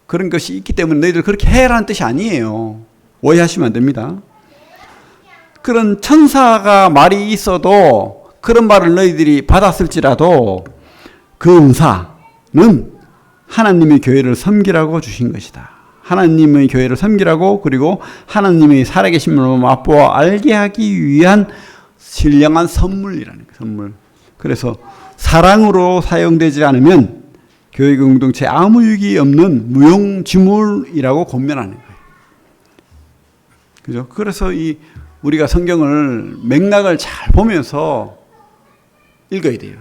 [SPEAKER 1] 그런 것이 있기 때문에 너희들 그렇게 해라는 뜻이 아니에요. 오해하시면 안 됩니다. 그런 천사가 말이 있어도 그런 말을 너희들이 받았을지라도 그 은사는 하나님의 교회를 섬기라고 주신 것이다. 하나님의 교회를 섬기라고, 그리고 하나님의 살아계심을 맛보아 알게 하기 위한 신령한 선물이라는 거예요. 선물. 그래서 사랑으로 사용되지 않으면 교회 공동체에 아무 유익이 없는 무용지물이라고 권면하는 거예요. 그죠? 그래서 우리가 성경을 맥락을 잘 보면서 읽어야 돼요.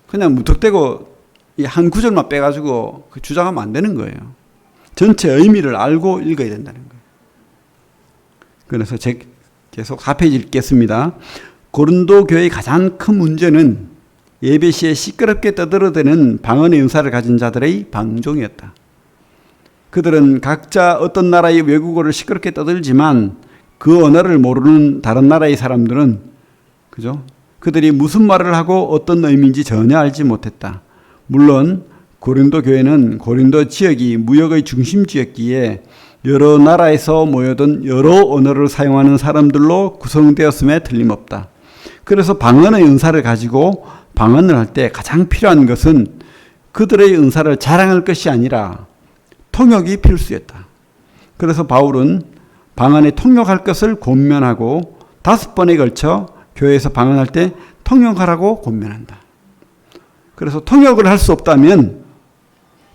[SPEAKER 1] 그냥 무턱대고 이 한 구절만 빼가지고 주장하면 안 되는 거예요. 전체 의미를 알고 읽어야 된다는 거예요. 그래서 계속 4페이지 읽겠습니다. 고린도 교회의 가장 큰 문제는 예배 시에 시끄럽게 떠들어대는 방언의 은사를 가진 자들의 방종이었다. 그들은 각자 어떤 나라의 외국어를 시끄럽게 떠들지만 그 언어를 모르는 다른 나라의 사람들은, 그죠? 그들이 무슨 말을 하고 어떤 의미인지 전혀 알지 못했다. 물론 고린도 교회는 고린도 지역이 무역의 중심지였기에 여러 나라에서 모여든 여러 언어를 사용하는 사람들로 구성되었음에 틀림없다. 그래서 방언의 은사를 가지고 방언을 할 때 가장 필요한 것은 그들의 은사를 자랑할 것이 아니라 통역이 필수였다. 그래서 바울은 방언에 통역할 것을 권면하고 5번에 걸쳐 교회에서 방언할 때 통역하라고 권면한다. 그래서 통역을 할 수 없다면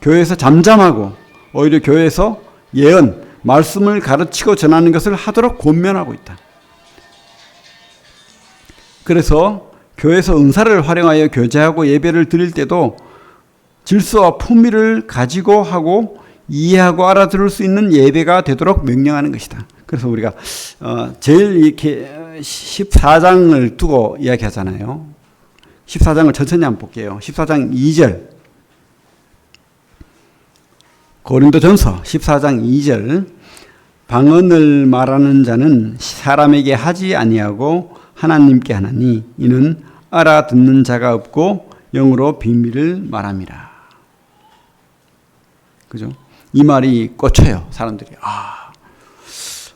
[SPEAKER 1] 교회에서 잠잠하고 오히려 교회에서 예언, 말씀을 가르치고 전하는 것을 하도록 권면하고 있다. 그래서 교회에서 은사를 활용하여 교제하고 예배를 드릴 때도 질서와 품위를 가지고 하고 이해하고 알아들을 수 있는 예배가 되도록 명령하는 것이다. 그래서 우리가 제일 이렇게 14장을 두고 이야기하잖아요. 14장을 천천히 한번 볼게요. 14장 2절. 고린도전서 14장 2절. 방언을 말하는 자는 사람에게 하지 아니하고 하나님께 하나니 이는 알아듣는 자가 없고 영으로 비밀을 말함이라. 그죠? 이 말이 꽂혀요. 사람들이.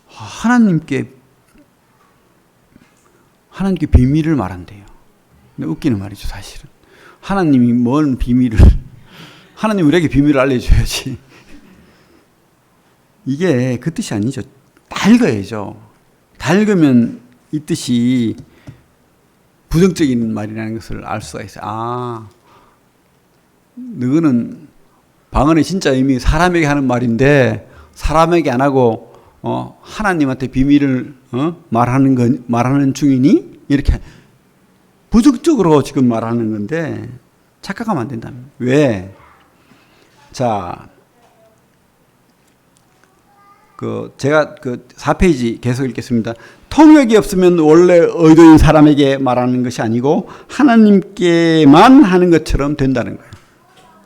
[SPEAKER 1] 하나님께 비밀을 말한대요. 웃기는 말이죠, 사실은. 하나님이 뭔 비밀을, 하나님 우리에게 비밀을 알려줘야지. 이게 그 뜻이 아니죠. 다 읽어야죠. 다 읽으면 이 뜻이 부정적인 말이라는 것을 알 수가 있어요. 너는 방언의 진짜 의미 사람에게 하는 말인데 사람에게 안 하고 하나님한테 비밀을 말하는 중이니? 이렇게 부정적으로 지금 말하는 건데 착각하면 안 된다. 왜? 자, 제가 4페이지 계속 읽겠습니다. 통역이 없으면 원래 의도인 사람에게 말하는 것이 아니고 하나님께만 하는 것처럼 된다는 거예요.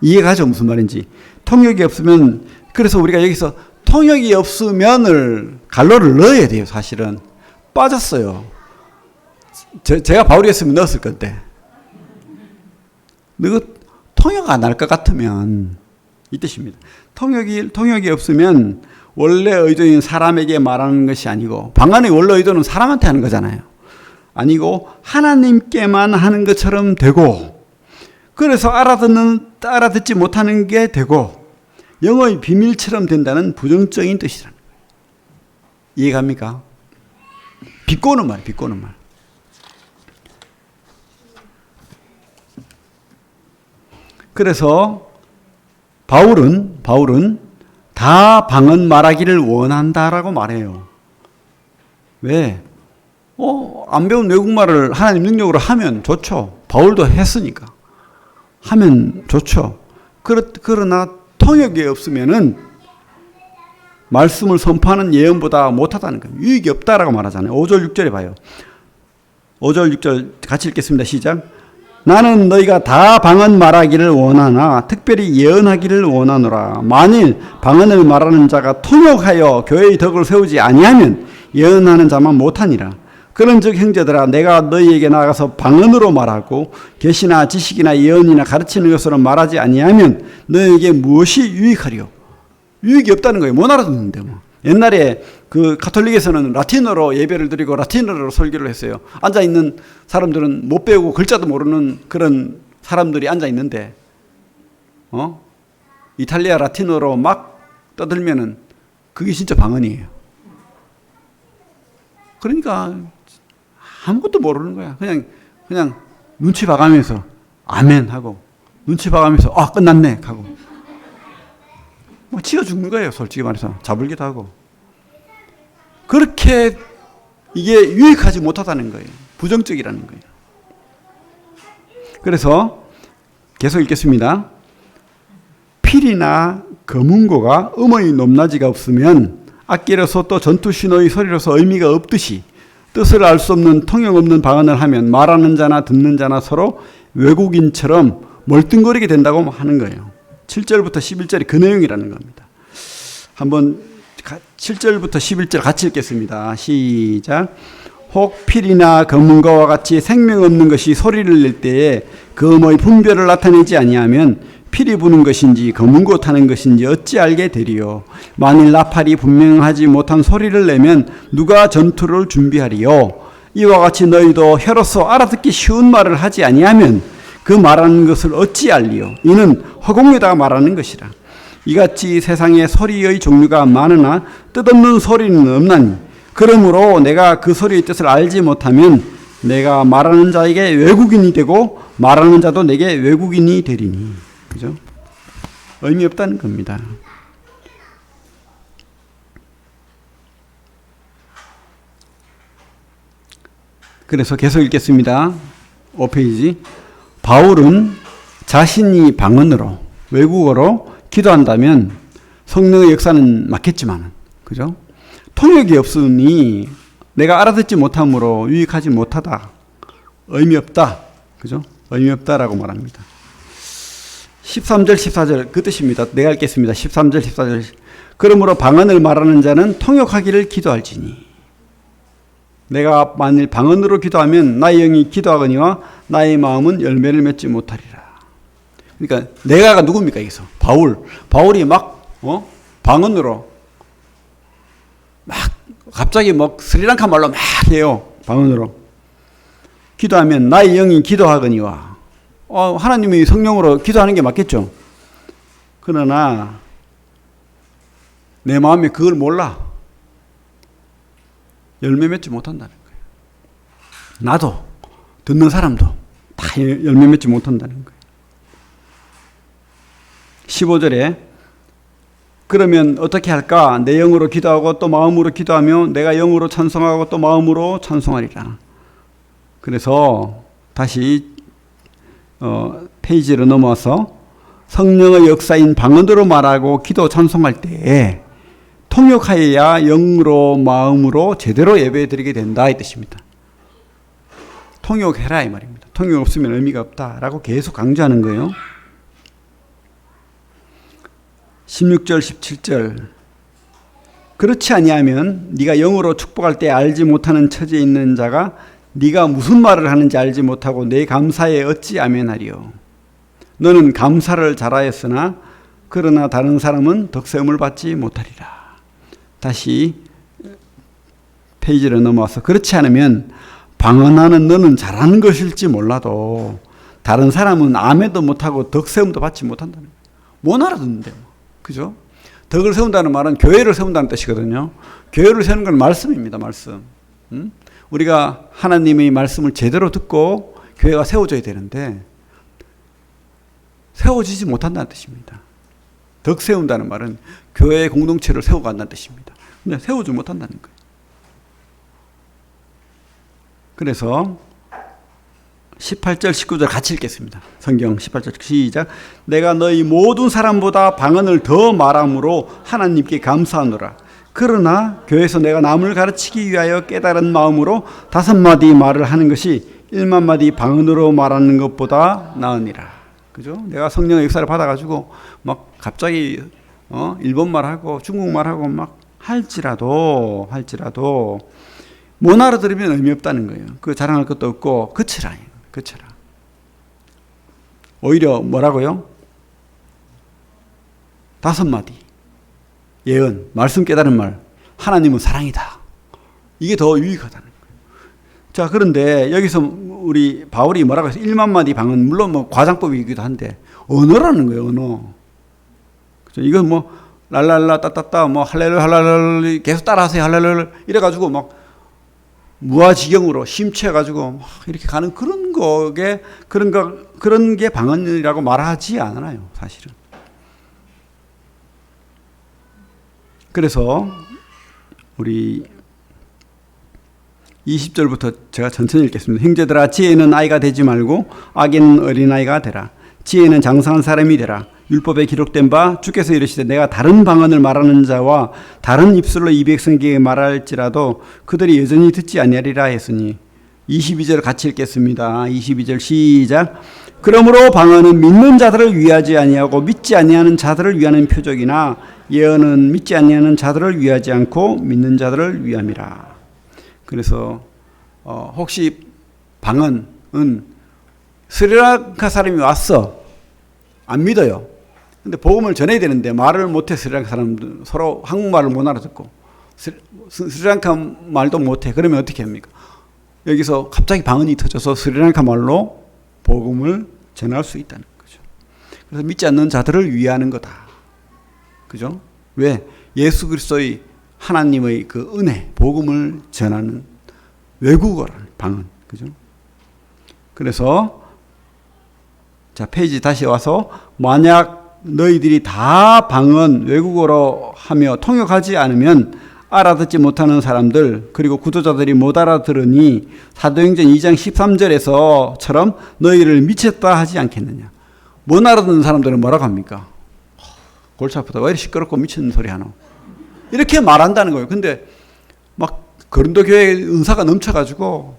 [SPEAKER 1] 이해가죠? 무슨 말인지. 통역이 없으면, 그래서 우리가 여기서 통역이 없으면을 갈로를 넣어야 돼요. 사실은 빠졌어요. 제가 바울이었으면 넣었을 건데, 너 통역 안 할 것 같으면 이 뜻입니다. 통역이 없으면 원래 의도인 사람에게 말하는 것이 아니고, 방언의 원래 의도는 사람한테 하는 거잖아요. 아니고 하나님께만 하는 것처럼 되고, 그래서 알아듣지 못하는 게 되고 영의 비밀처럼 된다는 부정적인 뜻이라는 거예요. 이해갑니까? 비꼬는 말, 비꼬는 말. 그래서 바울은 다 방언 말하기를 원한다라고 말해요. 왜? 안 배운 외국말을 하나님 능력으로 하면 좋죠. 바울도 했으니까. 하면 좋죠. 그러나 통역이 없으면은 말씀을 선포하는 예언보다 못하다는 거예요. 유익이 없다라고 말하잖아요. 5절 6절에 봐요. 5절 6절 같이 읽겠습니다. 시작. 나는 너희가 다 방언 말하기를 원하나 특별히 예언하기를 원하노라. 만일 방언을 말하는 자가 통역하여 교회의 덕을 세우지 아니하면 예언하는 자만 못하니라. 그런즉 형제들아 내가 너희에게 나가서 방언으로 말하고 계시나 지식이나 예언이나 가르치는 것으로 말하지 아니하면 너희에게 무엇이 유익하리요? 유익이 없다는 거예요. 못 알아듣는데 뭐. 옛날에 그 가톨릭에서는 라틴어로 예배를 드리고 라틴어로 설교를 했어요. 앉아있는 사람들은 못 배우고 글자도 모르는 그런 사람들이 앉아있는데 이탈리아 라틴어로 막 떠들면은 그게 진짜 방언이에요. 그러니까 아무것도 모르는 거야. 그냥 눈치 봐가면서 아멘 하고 눈치 봐가면서 끝났네 하고 뭐 치여 죽는 거예요. 솔직히 말해서 자불기도 하고. 그렇게 이게 유익하지 못하다는 거예요. 부정적이라는 거예요. 그래서 계속 읽겠습니다. 필이나 검은고가 음의 높낮이가 없으면 악기로서 또 전투신호의 소리로서 의미가 없듯이 뜻을 알 수 없는 통역 없는 방언을 하면 말하는 자나 듣는 자나 서로 외국인처럼 멀뚱거리게 된다고 하는 거예요. 7절부터 11절이 그 내용이라는 겁니다. 한번 7절부터 11절 같이 읽겠습니다. 시작. 혹 필이나 검은거와 같이 생명 없는 것이 소리를 낼 때에 검의 분별을 나타내지 아니하면 필이 부는 것인지 검은고 타는 것인지 어찌 알게 되리요. 만일 나팔이 분명하지 못한 소리를 내면 누가 전투를 준비하리요. 이와 같이 너희도 혀로서 알아듣기 쉬운 말을 하지 아니하면 그 말하는 것을 어찌 알리요. 이는 허공에다가 말하는 것이라. 이같이 세상에 소리의 종류가 많으나 뜻없는 소리는 없나니 그러므로 내가 그 소리의 뜻을 알지 못하면 내가 말하는 자에게 외국인이 되고 말하는 자도 내게 외국인이 되리니. 그죠? 의미 없다는 겁니다. 그래서 계속 읽겠습니다. 5페이지. 바울은 자신이 방언으로 외국어로 기도한다면 성령의 역사는 맞겠지만, 그죠? 통역이 없으니 내가 알아듣지 못함으로 유익하지 못하다. 의미 없다. 그죠? 의미 없다라고 말합니다. 13절 14절 그 뜻입니다. 내가 읽겠습니다. 13절 14절. 그러므로 방언을 말하는 자는 통역하기를 기도할지니. 내가 만일 방언으로 기도하면 나의 영이 기도하거니와 나의 마음은 열매를 맺지 못하리라. 그러니까 내가가 누굽니까 여기서? 바울이 막 방언으로 막 갑자기 막 스리랑카 말로 막 해요. 방언으로 기도하면 나의 영이 기도하거니와 하나님이 성령으로 기도하는 게 맞겠죠. 그러나 내 마음에 그걸 몰라. 열매 맺지 못한다는 거예요. 나도 듣는 사람도 다 열매 맺지 못한다는 거예요. 15절에 그러면 어떻게 할까? 내 영으로 기도하고 또 마음으로 기도하며 내가 영으로 찬송하고 또 마음으로 찬송하리라. 그래서 다시 페이지로 넘어와서 성령의 역사인 방언으로 말하고 기도 찬송할 때에 통역하여야 영으로 마음으로 제대로 예배드리게 된다 이 뜻입니다. 통역해라 이 말입니다. 통역 없으면 의미가 없다라고 계속 강조하는 거예요. 16절 17절 그렇지 아니하면 네가 영으로 축복할 때 알지 못하는 처지에 있는 자가 네가 무슨 말을 하는지 알지 못하고 내 감사에 어찌 아멘하리요. 너는 감사를 잘하였으나 그러나 다른 사람은 덕세움을 받지 못하리라. 다시 페이지로 넘어와서 그렇지 않으면 방언하는 너는 잘하는 것일지 몰라도 다른 사람은 아멘도 못하고 덕세움도 받지 못한다는 거예요. 못 알아듣는데 그죠? 덕을 세운다는 말은 교회를 세운다는 뜻이거든요. 교회를 세우는 건 말씀입니다. 말씀. 우리가 하나님의 말씀을 제대로 듣고 교회가 세워져야 되는데 세워지지 못한다는 뜻입니다. 덕 세운다는 말은 교회의 공동체를 세워간다는 뜻입니다. 근데 세우지 못한다는 거예요. 그래서 18절 19절 같이 읽겠습니다. 성경 18절 시작. 내가 너희 모든 사람보다 방언을 더 말함으로 하나님께 감사하노라. 그러나 교회에서 내가 남을 가르치기 위하여 깨달은 마음으로 5마디 말을 하는 것이 1만 마디 방언으로 말하는 것보다 나으니라. 그죠? 내가 성령의 역사를 받아가지고 막 갑자기 일본말 하고 중국말 하고 막 할지라도 못 알아들으면 의미 없다는 거예요. 그 자랑할 것도 없고 그치라. 오히려 뭐라고요? 5마디 예언, 말씀 깨달은 말. 하나님은 사랑이다. 이게 더 유익하다는 거예요. 자, 그런데 여기서 우리 바울이 뭐라고 해서 1만 마디 방언, 물론 뭐 과장법이기도 한데 언어라는 거예요. 언어. 그죠? 이건 뭐 랄랄라 따따따 뭐 할렐루야 계속 따라하세요. 할렐루야 이래가지고 막 무아지경으로 심취해가지고 막 이렇게 가는 그런 게 방언이라고 말하지 않아요. 사실은. 그래서 우리 20절부터 제가 천천히 읽겠습니다. 형제들아, 지혜는 아이가 되지 말고 악에는 어린아이가 되라. 지혜는 장성한 사람이 되라. 율법에 기록된 바 주께서 이르시되 내가 다른 방언을 말하는 자와 다른 입술로 이 백성에게 말할지라도 그들이 여전히 듣지 아니하리라 했으니. 22절 같이 읽겠습니다. 22절 시작. 그러므로 방언은 믿는 자들을 위하지 아니하고 믿지 아니하는 자들을 위하는 표적이나 예언은 믿지 아니하는 자들을 위하지 않고 믿는 자들을 위함이라. 그래서 혹시 방언은 스리랑카 사람이 왔어. 안 믿어요. 근데 복음을 전해야 되는데 말을 못해. 스리랑카 사람들 서로 한국말을 못 알아듣고 스리랑카 말도 못해. 그러면 어떻게 합니까? 여기서 갑자기 방언이 터져서 스리랑카 말로 복음을 전할 수 있다는 거죠. 그래서 믿지 않는 자들을 위하는 거다. 그죠? 왜? 예수 그리스도의 하나님의 그 은혜, 복음을 전하는 외국어라는 방언. 그죠? 그래서 자, 페이지 다시 와서 만약 너희들이 다 방언 외국어로 하며 통역하지 않으면 알아듣지 못하는 사람들 그리고 구도자들이 못 알아들으니 사도행전 2장 13절에서처럼 너희를 미쳤다 하지 않겠느냐. 못 알아듣는 사람들은 뭐라고 합니까? 골치 아프다. 왜 이렇게 시끄럽고 미친 소리 하노? 이렇게 말한다는 거예요. 근데 막 거린도 교회에 은사가 넘쳐가지고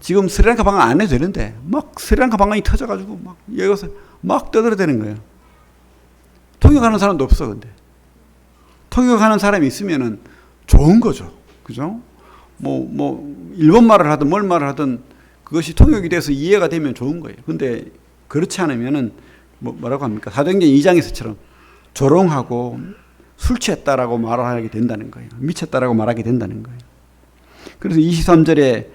[SPEAKER 1] 지금 스리랑카 방언 안 해도 되는데 막 스리랑카 방언이 터져가지고 막 여기서 막 떠들어대는 거예요. 통역하는 사람도 없어. 근데 통역하는 사람이 있으면은 좋은 거죠. 그죠? 일본 말을 하든 뭘 말을 하든 그것이 통역이 돼서 이해가 되면 좋은 거예요. 근데 그렇지 않으면은 뭐라고 합니까? 사도행전 2장에서처럼 조롱하고 술 취했다라고 말하게 된다는 거예요. 미쳤다라고 말하게 된다는 거예요. 그래서 23절에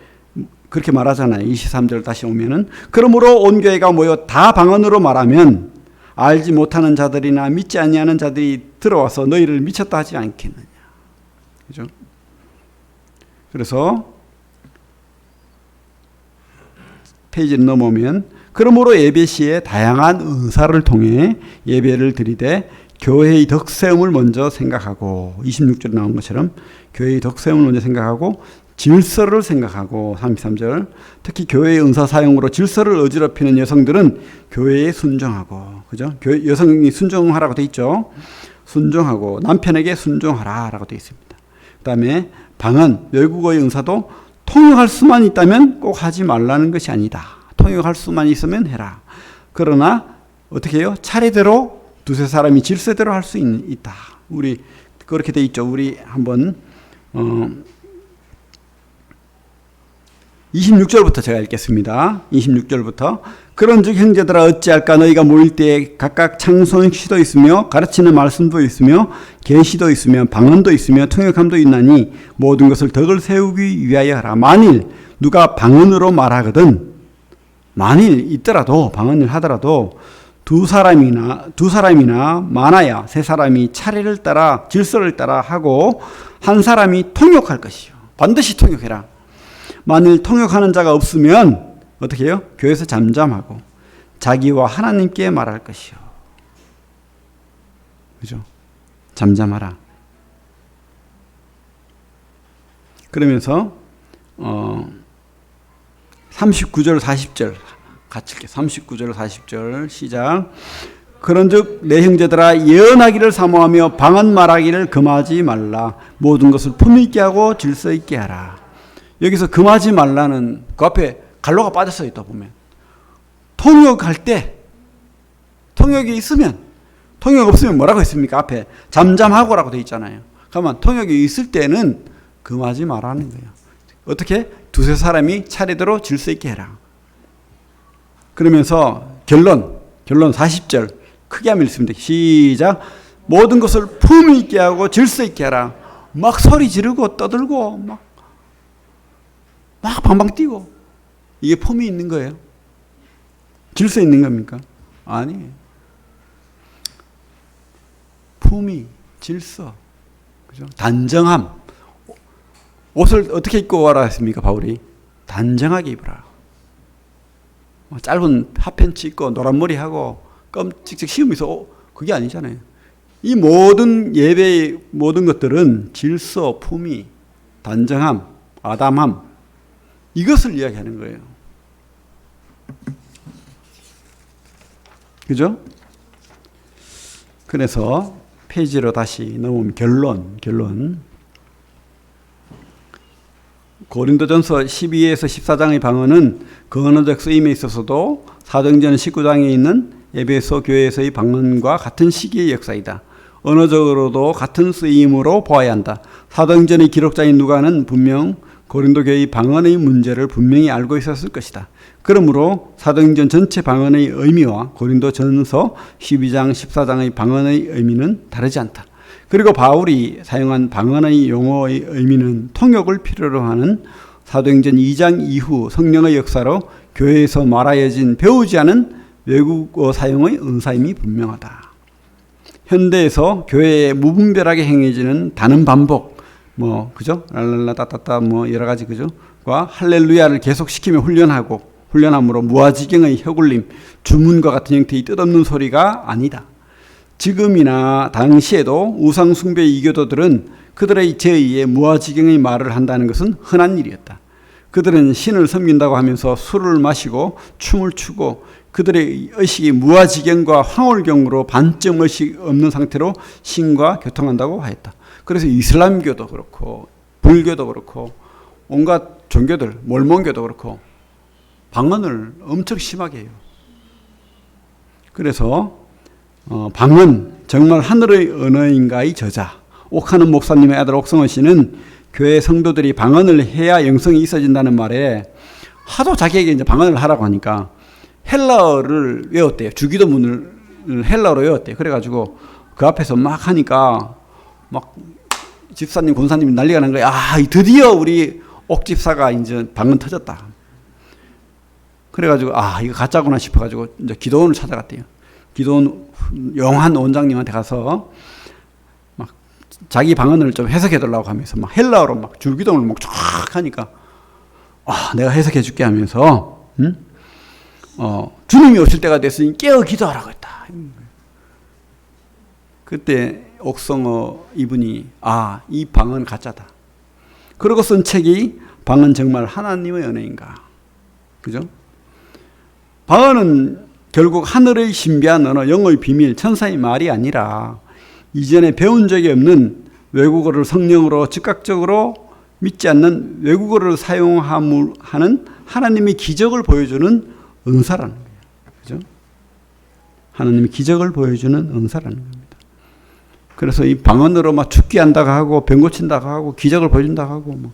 [SPEAKER 1] 그렇게 말하잖아요. 23절 다시 오면은 그러므로 온 교회가 모여 다 방언으로 말하면 알지 못하는 자들이나 믿지 아니하는 자들이 들어와서 너희를 미쳤다 하지 않겠느냐. 그죠? 그래서 페이지를 넘어오면 그러므로 예배 시에 다양한 은사를 통해 예배를 드리되 교회의 덕세움을 먼저 생각하고 26절에 나온 것처럼 교회의 덕세움을 먼저 생각하고 질서를 생각하고 33절 특히 교회의 은사 사용으로 질서를 어지럽히는 여성들은 교회에 순종하고 그죠? 여성이 순종하라고 돼 있죠. 순종하고 남편에게 순종하라라고 돼 있습니다. 그다음에 방언 외국어의 은사도 통역할 수만 있다면 꼭 하지 말라는 것이 아니다. 통역할 수만 있으면 해라. 그러나 어떻게 해요? 차례대로 두세 사람이 질서대로 할 수 있다. 우리 그렇게 돼 있죠. 우리 한번 26절부터 제가 읽겠습니다. 26절부터 그런즉 형제들아 어찌할까 너희가 모일 때에 각각 창송시도 있으며 가르치는 말씀도 있으며 계시도 있으며 방언도 있으며 통역함도 있나니 모든 것을 덕을 세우기 위하여 하라. 만일 누가 방언으로 말하거든 만일 있더라도 방언을 하더라도 두 사람이나 많아야 세 사람이 차례를 따라 질서를 따라 하고 한 사람이 통역할 것이요. 반드시 통역해라. 만일 통역하는 자가 없으면 어떻게 해요? 교회에서 잠잠하고 자기와 하나님께 말할 것이요. 그죠? 잠잠하라. 그러면서 39절 40절 같이 읽게. 39절 40절 시작. 그런즉 내 형제들아 예언하기를 사모하며 방언 말하기를 금하지 말라. 모든 것을 품위 있게 하고 질서 있게 하라. 여기서 금하지 말라는 그 앞에 갈로가 빠졌어 있다 보면 통역할 때 통역이 있으면 통역 없으면 뭐라고 했습니까? 앞에 잠잠하고라고 돼 있잖아요. 그러면 통역이 있을 때는 금하지 말라는 거예요. 어떻게? 두세 사람이 차례대로 질서 있게 해라. 그러면서 결론 40절 크게 하면 읽습니다. 시작. 모든 것을 품위 있게 하고 질서 있게 하라. 막 소리 지르고 떠들고 막 방방 뛰고 이게 품위 있는 거예요? 질서 있는 겁니까? 아니에요. 품위, 질서, 그죠? 단정함. 옷을 어떻게 입고 와라 했습니까, 바울이? 단정하게 입으라. 짧은 핫팬츠 입고 노란 머리 하고 껌 찍찍 씌우면서 그게 아니잖아요. 이 모든 예배의 모든 것들은 질서, 품위, 단정함, 아담함 이것을 이야기하는 거예요. 그죠? 그래서 페이지로 다시 넘으면 결론. 고린도전서 12에서 14장의 방언은 그 언어적 쓰임에 있어서도 사도행전 19장에 있는 에베소 교회에서의 방언과 같은 시기의 역사이다. 언어적으로도 같은 쓰임으로 보아야 한다. 사도행전의 기록자인 누가는 분명 고린도 교회의 방언의 문제를 분명히 알고 있었을 것이다. 그러므로 사도행전 전체 방언의 의미와 고린도전서 12장 14장의 방언의 의미는 다르지 않다. 그리고 바울이 사용한 방언의 용어의 의미는 통역을 필요로 하는 사도행전 2장 이후 성령의 역사로 교회에서 말하여진 배우지 않은 외국어 사용의 은사임이 분명하다. 현대에서 교회에 무분별하게 행해지는 단음 반복, 그죠? 랄랄라 따따따 여러 가지 그죠? 과 할렐루야를 계속시키며 훈련함으로 무아지경의 혀굴림, 주문과 같은 형태의 뜻없는 소리가 아니다. 지금이나 당시에도 우상숭배 이교도들은 그들의 제의에 무아지경의 말을 한다는 것은 흔한 일이었다. 그들은 신을 섬긴다고 하면서 술을 마시고 춤을 추고 그들의 의식이 무아지경과 황홀경으로 반점 의식 없는 상태로 신과 교통한다고 하였다. 그래서 이슬람교도 그렇고 불교도 그렇고 온갖 종교들, 몰몬교도 그렇고 방언을 엄청 심하게 해요. 그래서 방언 정말 하늘의 언어인가의 저자 옥하는 목사님의 아들 옥성호 씨는 교회 성도들이 방언을 해야 영성이 있어진다는 말에 하도 자기에게 이제 방언을 하라고 하니까 헬라어를 외웠대요. 주기도문을 헬라어로 외웠대요. 그래가지고 그 앞에서 막 하니까 막 집사님, 권사님이 난리가 난 거예요. 드디어 우리 옥 집사가 이제 방언 터졌다. 그래가지고 이거 가짜구나 싶어가지고 이제 기도원을 찾아갔대요. 기도원 영한 원장님한테 가서 막 자기 방언을 좀 해석해달라고 하면서 막 헬라어로 막 줄기도문을 막 쫙 하니까 내가 해석해줄게 하면서 주님이 오실 때가 됐으니 깨어 기도하라고 했다. 그때 옥성어 이분이 이 방언 가짜다. 그러고 쓴 책이 방언 정말 하나님의 은혜인가. 그죠? 방언은 결국 하늘의 신비한 언어, 영의 비밀, 천사의 말이 아니라 이전에 배운 적이 없는 외국어를 성령으로 즉각적으로 믿지 않는 외국어를 사용하는 하나님의 기적을 보여주는 은사라는 거예요. 그죠? 하나님의 기적을 보여주는 은사라는 겁니다. 그래서 이 방언으로 막 축기한다고 하고 병 고친다고 하고 기적을 보여준다고 하고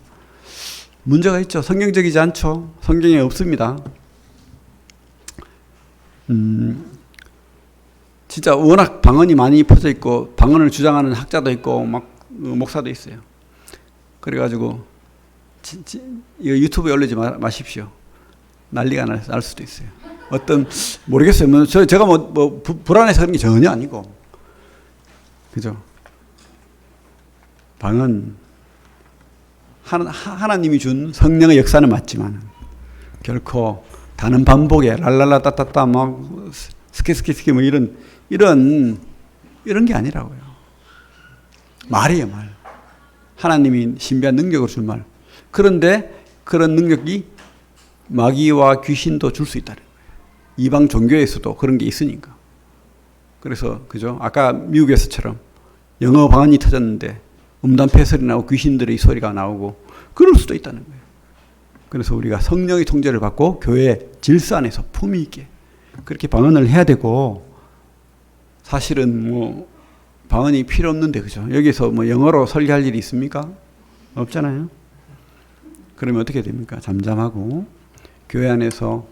[SPEAKER 1] 문제가 있죠. 성경적이지 않죠. 성경에 없습니다. 진짜 워낙 방언이 많이 퍼져 있고 방언을 주장하는 학자도 있고 막 목사도 있어요. 그래가지고 이거 유튜브에 올리지 마십시오. 난리가 날 수도 있어요. 모르겠어요. 제가 불안해서 그런 게 전혀 아니고, 그죠? 방언 하나님이 준 성령의 역사는 맞지만 결코 단음 반복에 랄랄라 따따따 막 스키스키스키 이런 게 아니라고요. 말이에요, 말. 하나님이 신비한 능력을 줄 말. 그런데 그런 능력이 마귀와 귀신도 줄 수 있다는 거예요. 이방 종교에서도 그런 게 있으니까. 그래서 그죠? 아까 미국에서처럼 영어 방언이 터졌는데 음담패설이 나오고 귀신들의 소리가 나오고 그럴 수도 있다는 거예요. 그래서 우리가 성령의 통제를 받고 교회 질서 안에서 품위 있게 그렇게 방언을 해야 되고, 사실은 뭐 방언이 필요 없는데 그죠? 여기서 뭐 영어로 설교할 일이 있습니까? 없잖아요. 그러면 어떻게 됩니까? 잠잠하고 교회 안에서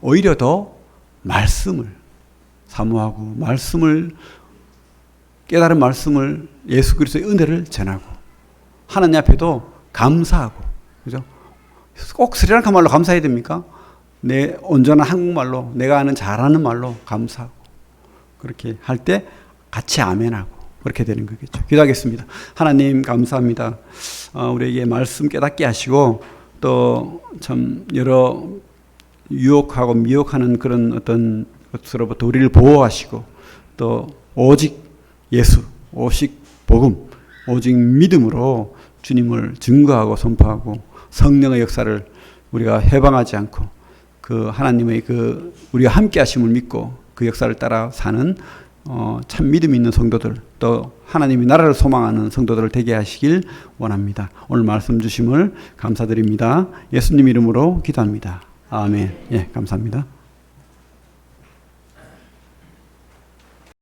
[SPEAKER 1] 오히려 더 말씀을 사모하고 깨달은 말씀을 예수 그리스도의 은혜를 전하고 하나님 앞에도 감사하고, 그죠? 꼭 스리랑카 말로 감사해야 됩니까? 내 온전한 한국말로, 내가 아는 잘하는 말로 감사하고, 그렇게 할 때 같이 아멘하고 그렇게 되는 거겠죠. 기도하겠습니다. 하나님 감사합니다. 우리에게 말씀 깨닫게 하시고 또 참 여러 유혹하고 미혹하는 그런 어떤 것으로부터 우리를 보호하시고 또 오직 예수, 오직 복음, 오직 믿음으로 주님을 증거하고 선포하고 성령의 역사를 우리가 해방하지 않고 그 하나님의 그 우리가 함께 하심을 믿고 그 역사를 따라 사는 참 믿음 있는 성도들, 또 하나님의 나라를 소망하는 성도들을 되게 하시길 원합니다. 오늘 말씀 주심을 감사드립니다. 예수님 이름으로 기도합니다. 아멘. 예, 감사합니다.